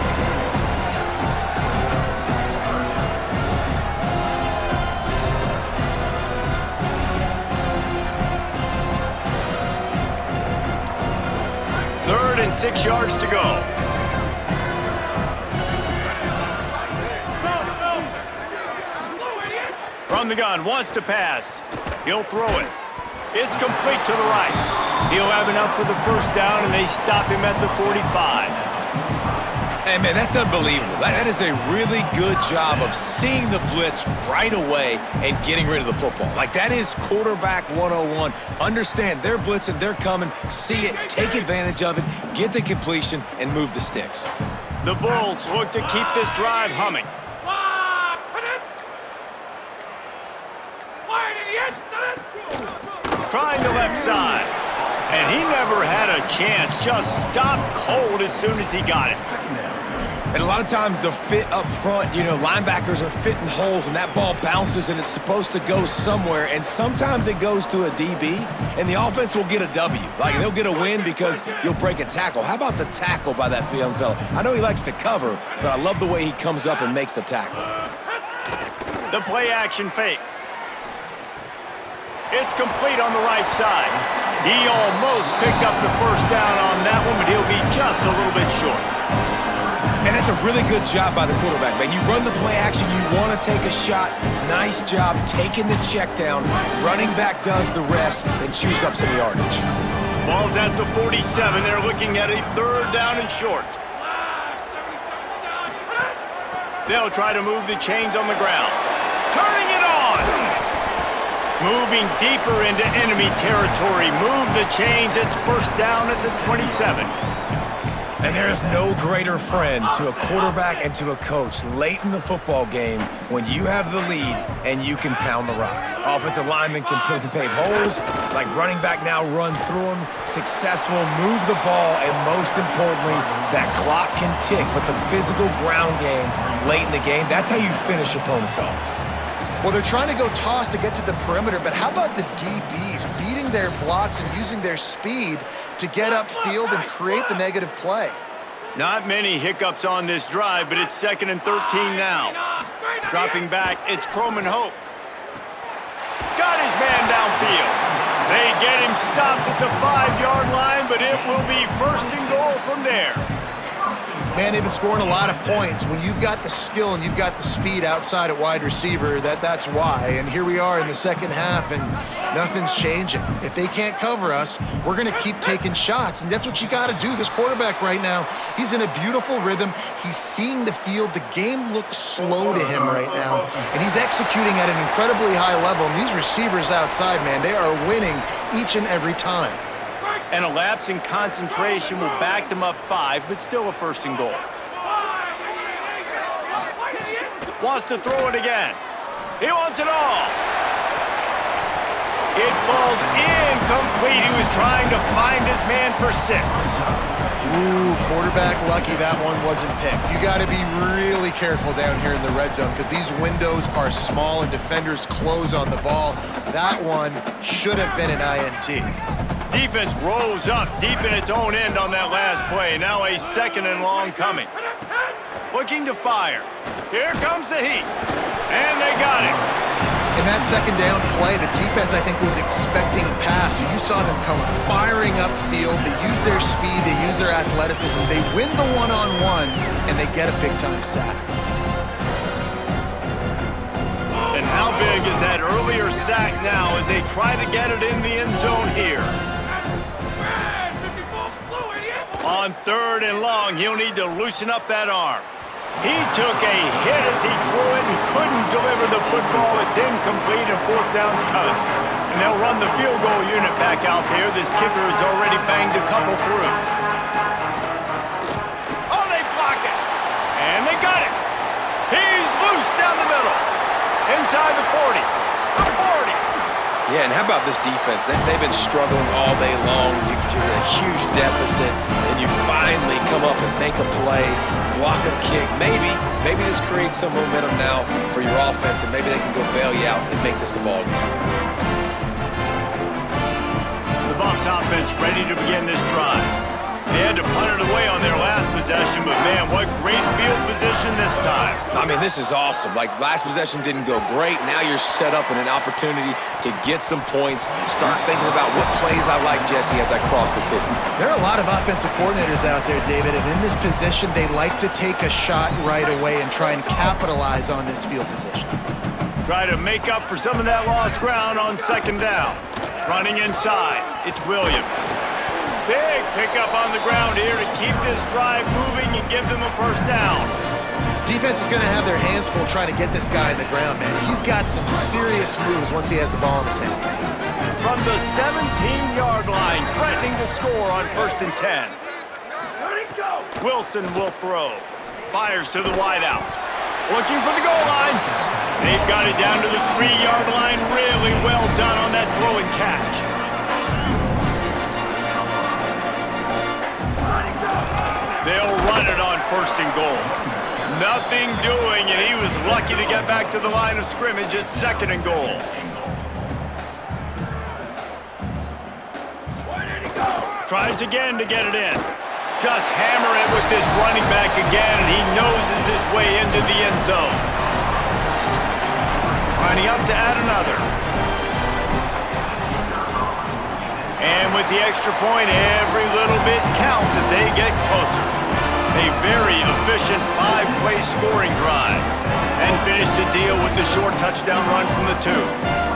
Third and 6 yards to go. From the gun, wants to pass. He'll throw it. It's complete to the right. He'll have enough for the first down, and they stop him at the 45. Hey, man, that's unbelievable. That is a really good job of seeing the blitz right away and getting rid of the football. Like, that is quarterback 101. Understand they're blitzing, they're coming, see it, take advantage of it, get the completion, and move the sticks. The Bulls look to keep this drive humming. Trying the left side. And he never had a chance. Just stopped cold as soon as he got it. And a lot of times the fit up front, you know, linebackers are fitting holes and that ball bounces and it's supposed to go somewhere. And sometimes it goes to a DB and the offense will get a W. Like, they'll get a win because you'll break a tackle. How about the tackle by that young fella? I know he likes to cover, but I love the way he comes up and makes the tackle. The play action fake. It's complete on the right side. He almost picked up the first down on that one, but he'll be just a little bit short. And it's a really good job by the quarterback, man. You run the play action, you want to take a shot. Nice job taking the check down. Running back does the rest and chews up some yardage. Ball's at the 47. They're looking at a 3rd down and short. They'll try to move the chains on the ground. Turning it on! Moving deeper into enemy territory. Move the chains. It's first down at the 27. And there is no greater friend to a quarterback and to a coach late in the football game when you have the lead and you can pound the rock. Offensive linemen can pave holes, like running back now runs through them, successful, move the ball, and most importantly, that clock can tick. But the physical ground game late in the game, that's how you finish opponents off. Well, they're trying to go toss to get to the perimeter, but how about the DBs beating their blocks and using their speed to get upfield and create the negative play? Not many hiccups on this drive, but it's 2nd and 13 now. Dropping back, it's Croman Hope. Got his man downfield. They get him stopped at the 5-yard line, but it will be 1st and goal from there. Man, they've been scoring a lot of points. When you've got the skill and you've got the speed outside at wide receiver, that's why. And here we are in the second half, and nothing's changing. If they can't cover us, we're going to keep taking shots, and that's what you got to do. This quarterback right now, he's in a beautiful rhythm. He's seeing the field. The game looks slow to him right now, and he's executing at an incredibly high level. And these receivers outside, man, they are winning each and every time. And a lapse in concentration will back them up 5, but still a 1st and goal. Wants to throw it again. He wants it all. It falls incomplete. He was trying to find his man for 6. Ooh, quarterback lucky that one wasn't picked. You got to be really careful down here in the red zone because these windows are small and defenders close on the ball. That one should have been an INT. Defense rose up deep in its own end on that last play. Now a 2nd and long coming. looking to fire. Here comes the heat. And they got it. In that second down play, the defense, I think, was expecting pass. You saw them come firing upfield. They use their speed. They use their athleticism. They win the one-on-ones, and they get a big-time sack. And how big is that earlier sack now as they try to get it in the end zone here? On 3rd and long, he'll need to loosen up that arm. He took a hit as he threw it and couldn't deliver the football. It's incomplete and 4th down's coming. And they'll run the field goal unit back out there. This kicker has already banged a couple through. Oh, they blocked it. And they got it. He's loose down the middle. Inside the 40. The 40. Yeah, and how about this defense? They've been struggling all day long. You're in a huge deficit, and you finally come up and make a play, block a kick. Maybe this creates some momentum now for your offense, and maybe they can go bail you out and make this a ball game. The Buffs offense ready to begin this drive. They had to punt it away on their last possession, but man, what great field position this time. I mean, this is awesome. Like, last possession didn't go great. Now you're set up in an opportunity to get some points. Start thinking about what plays I like, Jesse, as I cross the 50. There are a lot of offensive coordinators out there, David, and in this position, they like to take a shot right away and try and capitalize on this field position. Try to make up for some of that lost ground on 2nd down. Running inside, it's Williams. Big pickup on the ground here to keep this drive moving and give them a 1st down. Defense is going to have their hands full trying to get this guy in the ground, man. He's got some serious moves once he has the ball in his hands. From the 17-yard line, threatening to score on 1st and 10. Let it go. Wilson will throw. Fires to the wideout. Looking for the goal line. They've got it down to the 3-yard line. Really well done on that throw and catch. They'll run it on 1st and goal. Nothing doing, and he was lucky to get back to the line of scrimmage at 2nd and goal. Tries again to get it in. Just hammer it with this running back again, and he noses his way into the end zone. Lining up to add another. And with the extra point, every little bit counts as they get closer. A very efficient 5-play scoring drive. And finish the deal with the short touchdown run from the 2.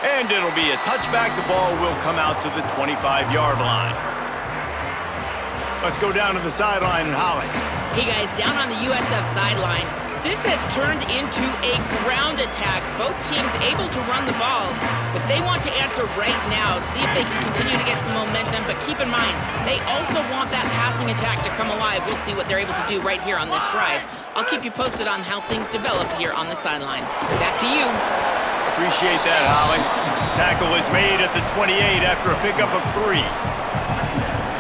And it'll be a touchback. The ball will come out to the 25-yard line. Let's go down to the sideline and Holly. Hey guys, down on the USF sideline, this has turned into a ground attack. Both teams able to run the ball, but they want to answer right now, see if they can continue to get some momentum. But keep in mind, they also want that passing attack to come alive. We'll see what they're able to do right here on this drive. I'll keep you posted on how things develop here on the sideline. Back to you. Appreciate that, Holly. Tackle is made at the 28 after a pickup of 3.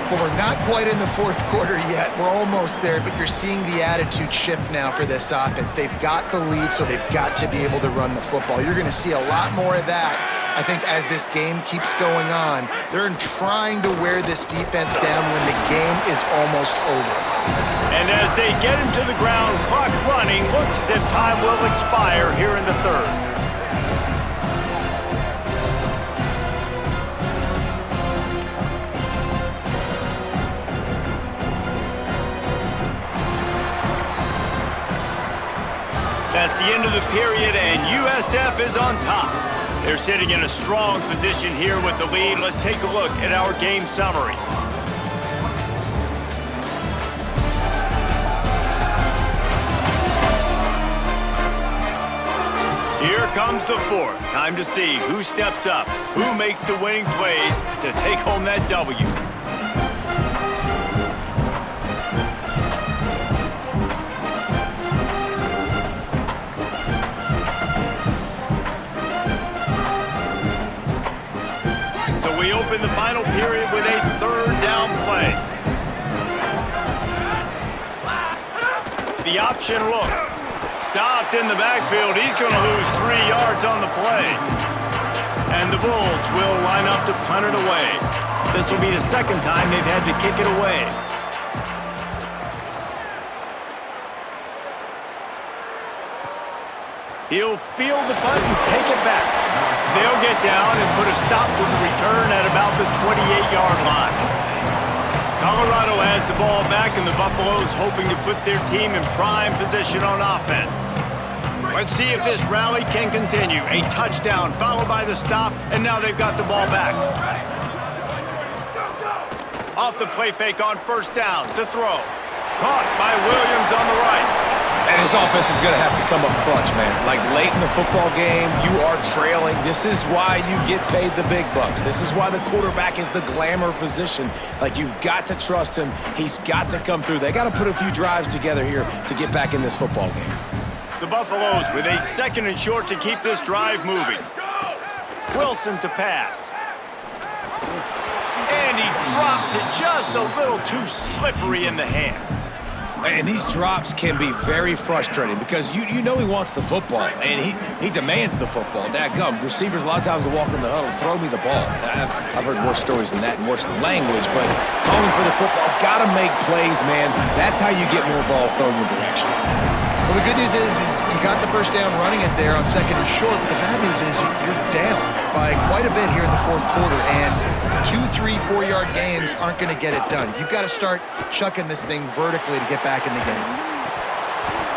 Well, we're not quite in the 4th quarter yet. We're almost there, but you're seeing the attitude shift now for this offense. They've got the lead, so they've got to be able to run the football. You're going to see a lot more of that, I think, as this game keeps going on. They're trying to wear this defense down when the game is almost over. And as they get him to the ground, clock running, looks as if time will expire here in the 3rd. That's the end of the period, and USF is on top. They're sitting in a strong position here with the lead. Let's take a look at our game summary. Here comes the 4th. Time to see who steps up, who makes the winning plays to take home that W. So we open the final period with a third down play. The option look. Stopped in the backfield. He's going to lose 3 yards on the play. And the Bulls will line up to punt it away. This will be the second time they've had to kick it away. He'll field the punt and take it back. They'll get down and put a stop to the return at about the 28-yard line. Colorado has the ball back, and the Buffaloes hoping to put their team in prime position on offense. Let's see if this rally can continue. A touchdown followed by the stop, and now they've got the ball back. Off the play fake on first down to throw. Caught by Williams on the right. And his offense is going to have to come up clutch, man. Like late in the football game, you are trailing. This is why you get paid the big bucks. This is why the quarterback is the glamour position. Like, you've got to trust him. He's got to come through. They got to put a few drives together here to get back in this football game. The Buffaloes with a second and short to keep this drive moving. Wilson to pass. And he drops it just a little too slippery in the hands. And these drops can be very frustrating because you know he wants the football, and he demands the football. Dadgum, receivers a lot of times will walk in the huddle, throw me the ball. I've heard worse stories than that and worse language, but calling for the football, gotta make plays, man. That's how you get more balls thrown your direction. Well, the good news is you got the first down running it there on second and short, but the bad news is you're down by quite a bit here in the fourth quarter, and 2, 3, 4-yard gains aren't going to get it done. You've got to start chucking this thing vertically to get back in the game.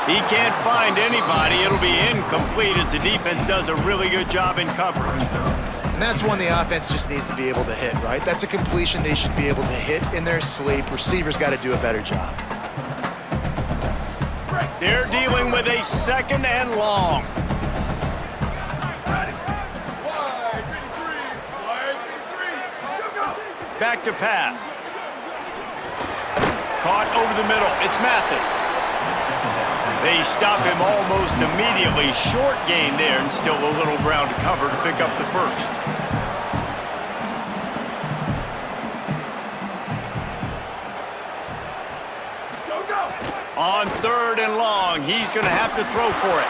He can't find anybody. It'll be incomplete as the defense does a really good job in coverage. And that's one the offense just needs to be able to hit, right? That's a completion they should be able to hit in their sleep. Receivers got to do a better job. They're dealing with a second and long. Back to pass. Caught over the middle. It's Mathis. They stop him almost immediately. Short gain there and still a little ground to cover to pick up the first. On third and long, he's going to have to throw for it.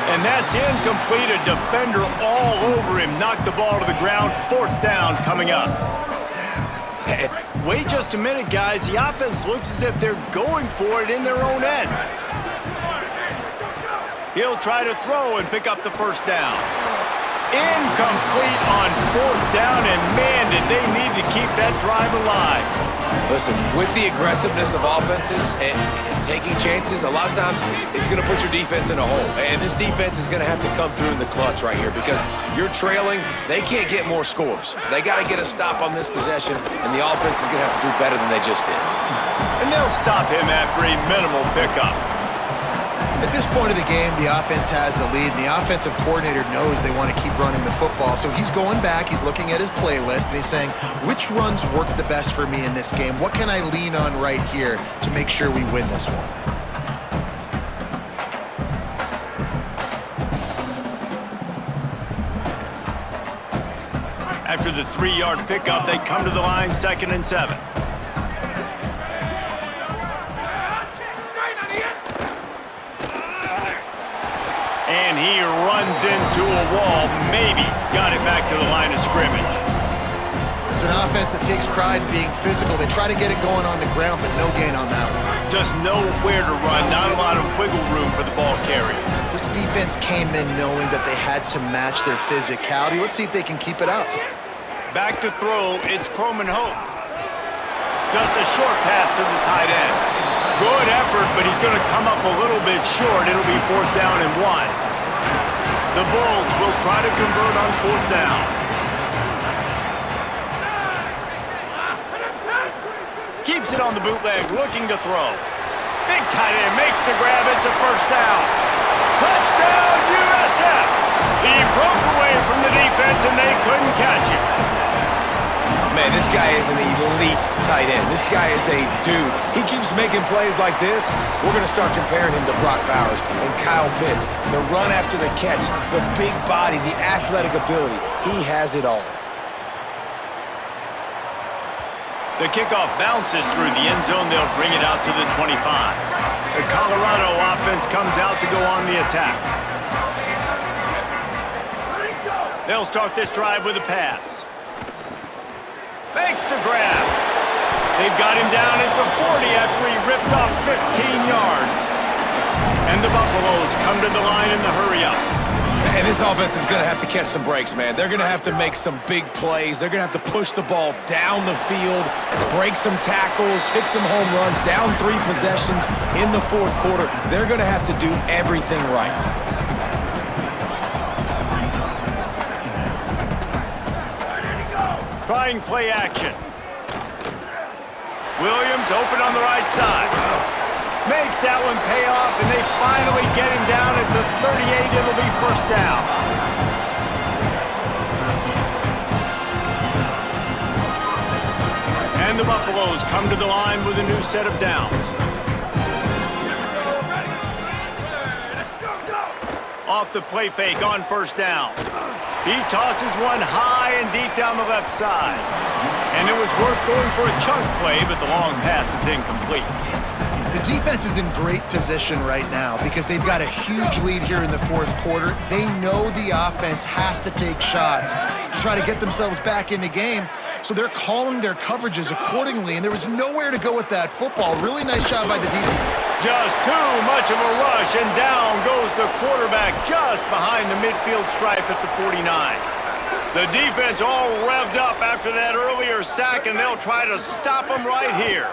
And that's incomplete. A defender all over him. Knocked the ball to the ground. Fourth down coming up. Wait just a minute, guys. The offense looks as if they're going for it in their own end. He'll try to throw and pick up the first down. Incomplete on fourth down, and man, did they need to keep that drive alive. Listen, with the aggressiveness of offenses and taking chances, a lot of times it's going to put your defense in a hole. And this defense is going to have to come through in the clutch right here because you're trailing. They can't get more scores. They got to get a stop on this possession, and the offense is going to have to do better than they just did. And they'll stop him after a minimal pickup. At this point of the game, the offense has the lead, and the offensive coordinator knows they want to keep running the football. So he's going back, he's looking at his playlist, and he's saying, which runs work the best for me in this game? What can I lean on right here to make sure we win this one? After the 3-yard pickup, they come to the line, 2nd and 7. And he runs into a wall, maybe got it back to the line of scrimmage. It's an offense that takes pride in being physical. They try to get it going on the ground, but no gain on that one. Just nowhere to run, not a lot of wiggle room for the ball carrier. This defense came in knowing that they had to match their physicality. Let's see if they can keep it up. Back to throw, it's Croman Hope. Just a short pass to the tight end. Good effort, but he's going to come up a little bit short. It'll be 4th down and 1. The Bulls will try to convert on 4th down. Keeps it on the bootleg, looking to throw. Big tight end makes the grab. It's a first down. Touchdown, USF! He broke away from the defense, and they couldn't catch him. Man, this guy is an elite tight end. This guy is a dude. He keeps making plays like this. We're going to start comparing him to Brock Bowers and Kyle Pitts. The run after the catch, the big body, the athletic ability. He has it all. The kickoff bounces through the end zone. They'll bring it out to the 25. The Colorado offense comes out to go on the attack. They'll start this drive with a pass. Makes the grab. They've got him down at the 40 after he ripped off 15 yards. And the Buffaloes come to the line in the hurry-up. And this offense is going to have to catch some breaks, man. They're going to have to make some big plays. They're going to have to push the ball down the field, break some tackles, hit some home runs, down 3 possessions in the fourth quarter. They're going to have to do everything right. Trying play action. Williams open on the right side. Makes that one pay off, and they finally get him down at the 38. It'll be first down. And the Buffaloes come to the line with a new set of downs. Off the play fake on first down. He tosses one high and deep down the left side. And it was worth going for a chunk play, but the long pass is incomplete. The defense is in great position right now because they've got a huge lead here in the fourth quarter. They know the offense has to take shots to try to get themselves back in the game. So they're calling their coverages accordingly, and there was nowhere to go with that football. Really nice job by the defense. Just too much of a rush, and down goes the quarterback just behind the midfield stripe at the 49. The defense all revved up after that earlier sack, and they'll try to stop him right here.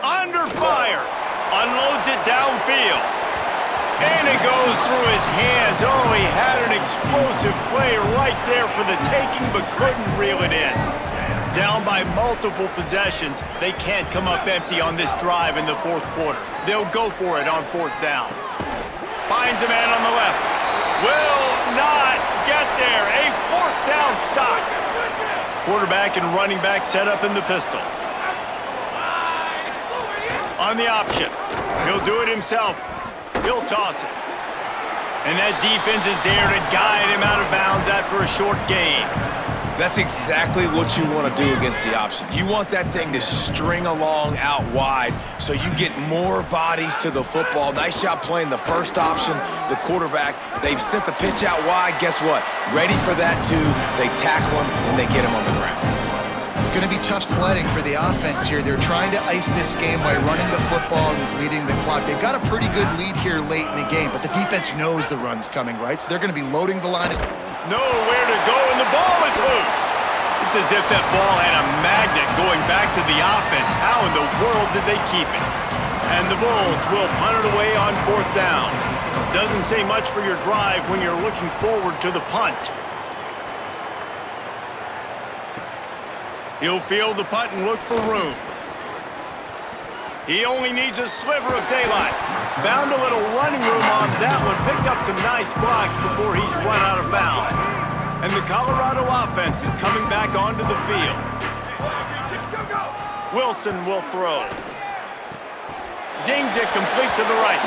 Under fire, unloads it downfield, and it goes through his hands. Oh, he had an explosive play right there for the taking, but couldn't reel it in. Down by multiple possessions, they can't come up empty on this drive in the fourth quarter. They'll go for it on fourth down. Finds a man on the left. Will not get there. A fourth down stop. Quarterback and running back set up in the pistol. On the option. He'll do it himself. He'll toss it. And that defense is there to guide him out of bounds after a short gain. That's exactly what you want to do against the option. You want that thing to string along out wide so you get more bodies to the football. Nice job playing the first option, the quarterback. They've sent the pitch out wide. Guess what? Ready for that too. They tackle him and they get him on the ground. It's going to be tough sledding for the offense here. They're trying to ice this game by running the football and bleeding the clock. They've got a pretty good lead here late in the game, but the defense knows the run's coming, right? So they're going to be loading the line. Nowhere to go, and the ball is loose. It's as if that ball had a magnet going back to the offense. How in the world did they keep it? And the Bulls will punt it away on fourth down. Doesn't say much for your drive when you're looking forward to the punt. He'll field the punt and look for room. He only needs a sliver of daylight. Found a little running room on that one. Picked up some nice blocks before he's run out of bounds. And the Colorado offense is coming back onto the field. Wilson will throw. Zings it complete to the right.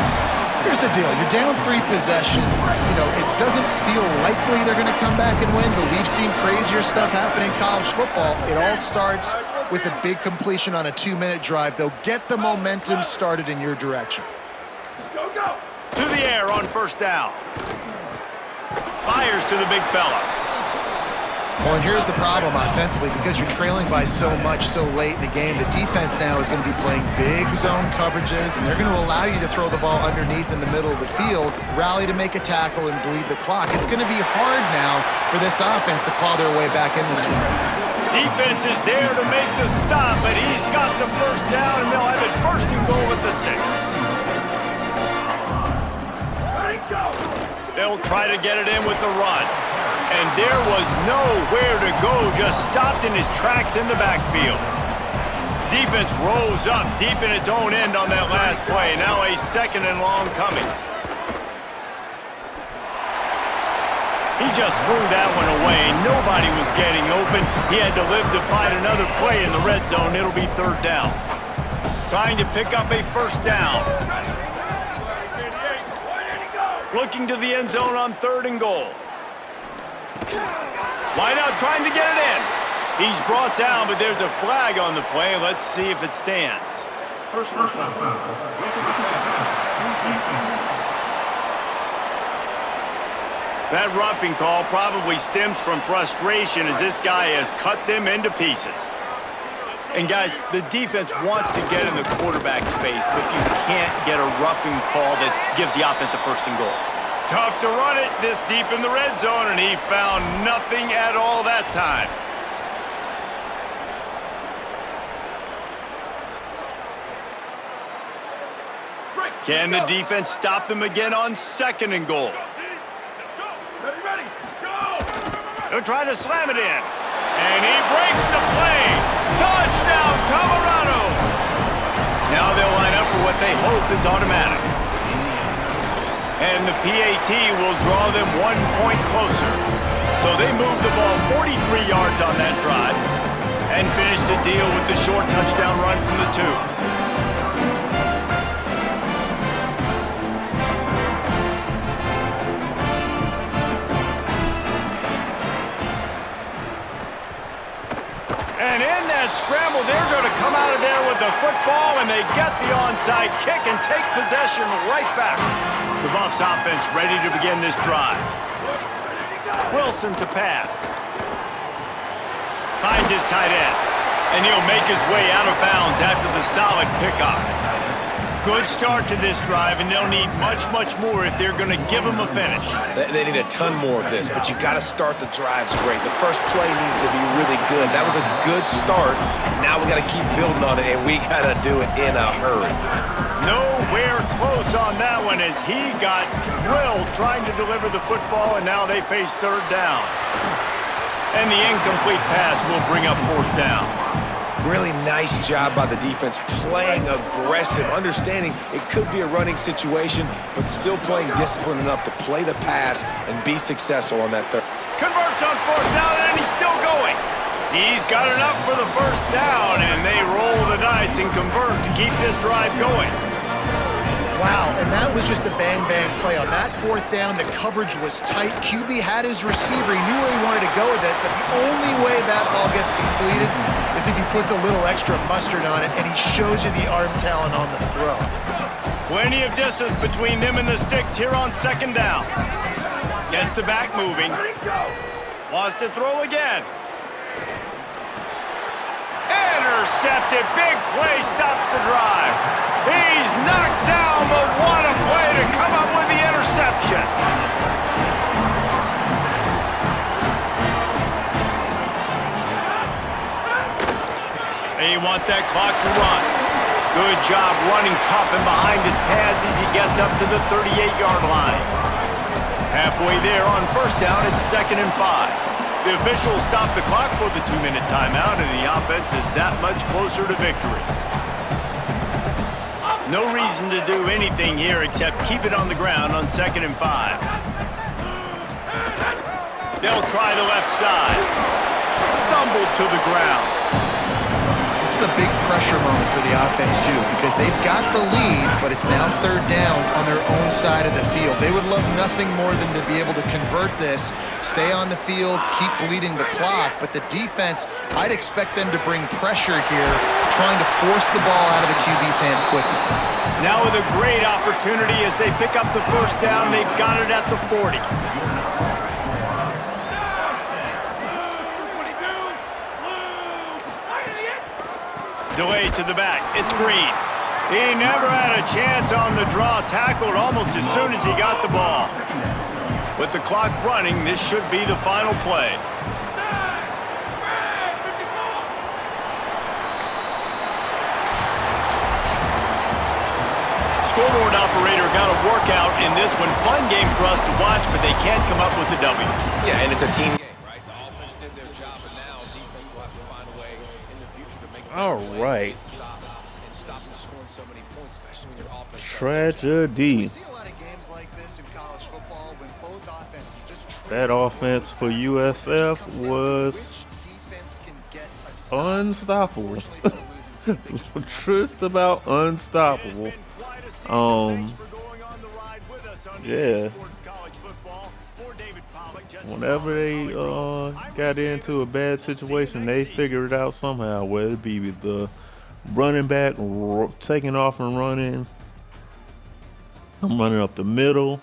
Here's the deal. You're down 3 possessions. You know, it doesn't feel likely they're going to come back and win, but we've seen crazier stuff happen in college football. It all starts with a big completion on a 2-minute drive. They'll get the momentum started in your direction. Go, go! To the air on first down. Fires to the big fella. Well, and here's the problem offensively. Because you're trailing by so much so late in the game, the defense now is going to be playing big zone coverages, and they're going to allow you to throw the ball underneath in the middle of the field, rally to make a tackle, and bleed the clock. It's going to be hard now for this offense to claw their way back in this one. Defense is there to make the stop, but he's got the first down, and they'll have it first and goal at the 6. Ready, go! They'll try to get it in with the run. And there was nowhere to go, just stopped in his tracks in the backfield. Defense rose up deep in its own end on that last play. Now a second and long coming. He just threw that one away. Nobody was getting open. He had to live to find another play in the red zone. It'll be third down. Trying to pick up a first down. Looking to the end zone on third and goal. Wide out trying to get it in. He's brought down, but there's a flag on the play. Let's see if it stands. That roughing call probably stems from frustration as this guy has cut them into pieces. And guys, the defense wants to get in the quarterback's face, but you can't get a roughing call that gives the offense a first and goal. Tough to run it this deep in the red zone, and he found nothing at all that time. Can the defense stop them again on second and goal? Ready, go! They'll try to slam it in. And he breaks the play. Touchdown, Colorado! Now they'll line up for what they hope is automatic. And the PAT will draw them 1 point closer. So they move the ball 43 yards on that drive and finish the deal with the short touchdown run from the 2. And in that scramble, they're going to come out of there with the football, and they get the onside kick and take possession right back. The Buffs offense ready to begin this drive. Wilson to pass. Finds his tight end, and he'll make his way out of bounds after the solid pickup. Good start to this drive, and they'll need much, much more if they're going to give them a finish. They need a ton more of this, but you got to start the drives great. The first play needs to be really good. That was a good start. Now we got to keep building on it, and we got to do it in a hurry. Nowhere close on that one as he got drilled trying to deliver the football, and now they face third down. And the incomplete pass will bring up fourth down. Really nice job by the defense, playing aggressive, understanding it could be a running situation, but still playing disciplined enough to play the pass and be successful on that third. Converts on fourth down, and he's still going. He's got enough for the first down, and they roll the dice and convert to keep this drive going. Wow, and that was just a bang-bang play. On that fourth down, the coverage was tight. QB had his receiver. He knew where he wanted to go with it, but the only way that ball gets completed is if he puts a little extra mustard on it, and he shows you the arm talent on the throw. Plenty of distance between them and the sticks here on second down. Gets the back moving. Wants to throw again. Intercepted. Big play stops the drive. He's knocked down, but what a play to come up with the interception. They want that clock to run. Good job running tough and behind his pads as he gets up to the 38-yard line. Halfway there on first down, it's 2nd and 5. The officials stop the clock for the 2-minute timeout, and the offense is that much closer to victory. No reason to do anything here except keep it on the ground on 2nd and 5. They'll try the left side. Stumbled to the ground. This is a big pressure moment for the offense, too, because they've got the lead, but it's now third down on their own side of the field. They would love nothing more than to be able to convert this, stay on the field, keep bleeding the clock, but the defense, I'd expect them to bring pressure here, trying to force the ball out of the QB's hands quickly. Now with a great opportunity as they pick up the first down, they've got it at the 40. Delay to the back. It's Green. He never had a chance on the draw. Tackled almost as soon as he got the ball. With the clock running, this should be the final play. Scoreboard operator got a workout in this one. Fun game for us to watch, but they can't come up with a W. Yeah, and it's a team game, right? The offense did their job, and now defense will have to find a way in the future to make All right. and stop them scoring so many points, especially when your offense. Tragedy. We see a lot of games like this in college football when both offenses just That offense for USF was unstoppable. Just about unstoppable. Yeah. whenever they got into a bad situation, they figured it out somehow, whether it be the running back taking off and running, I'm running up the middle.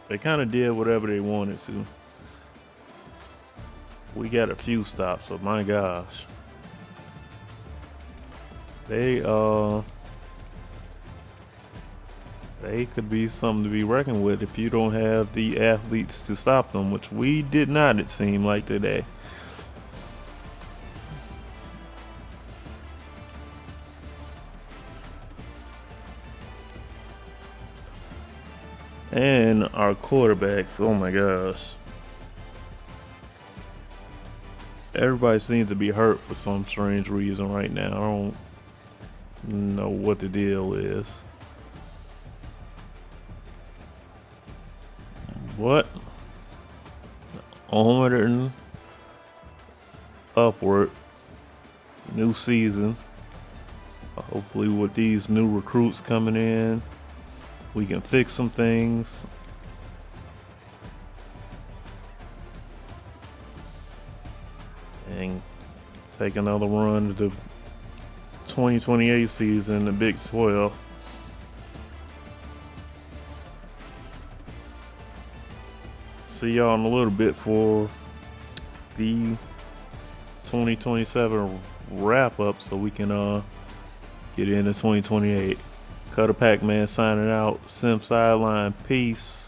They kind of did whatever they wanted to. We got a few stops, but my gosh, they could be something to be reckoned with if you don't have the athletes to stop them, which we did not, it seemed like today. And our quarterbacks, oh my gosh. Everybody seems to be hurt for some strange reason right now. I don't know what the deal is. What? Onward and upward. New season. Hopefully with these new recruits coming in, we can fix some things. And take another run to the 2028 season, the Big 12. See y'all in a little bit for the 2027 wrap up so we can get into 2028. Cutter Pac-Man signing out. Sim Sideline. Peace.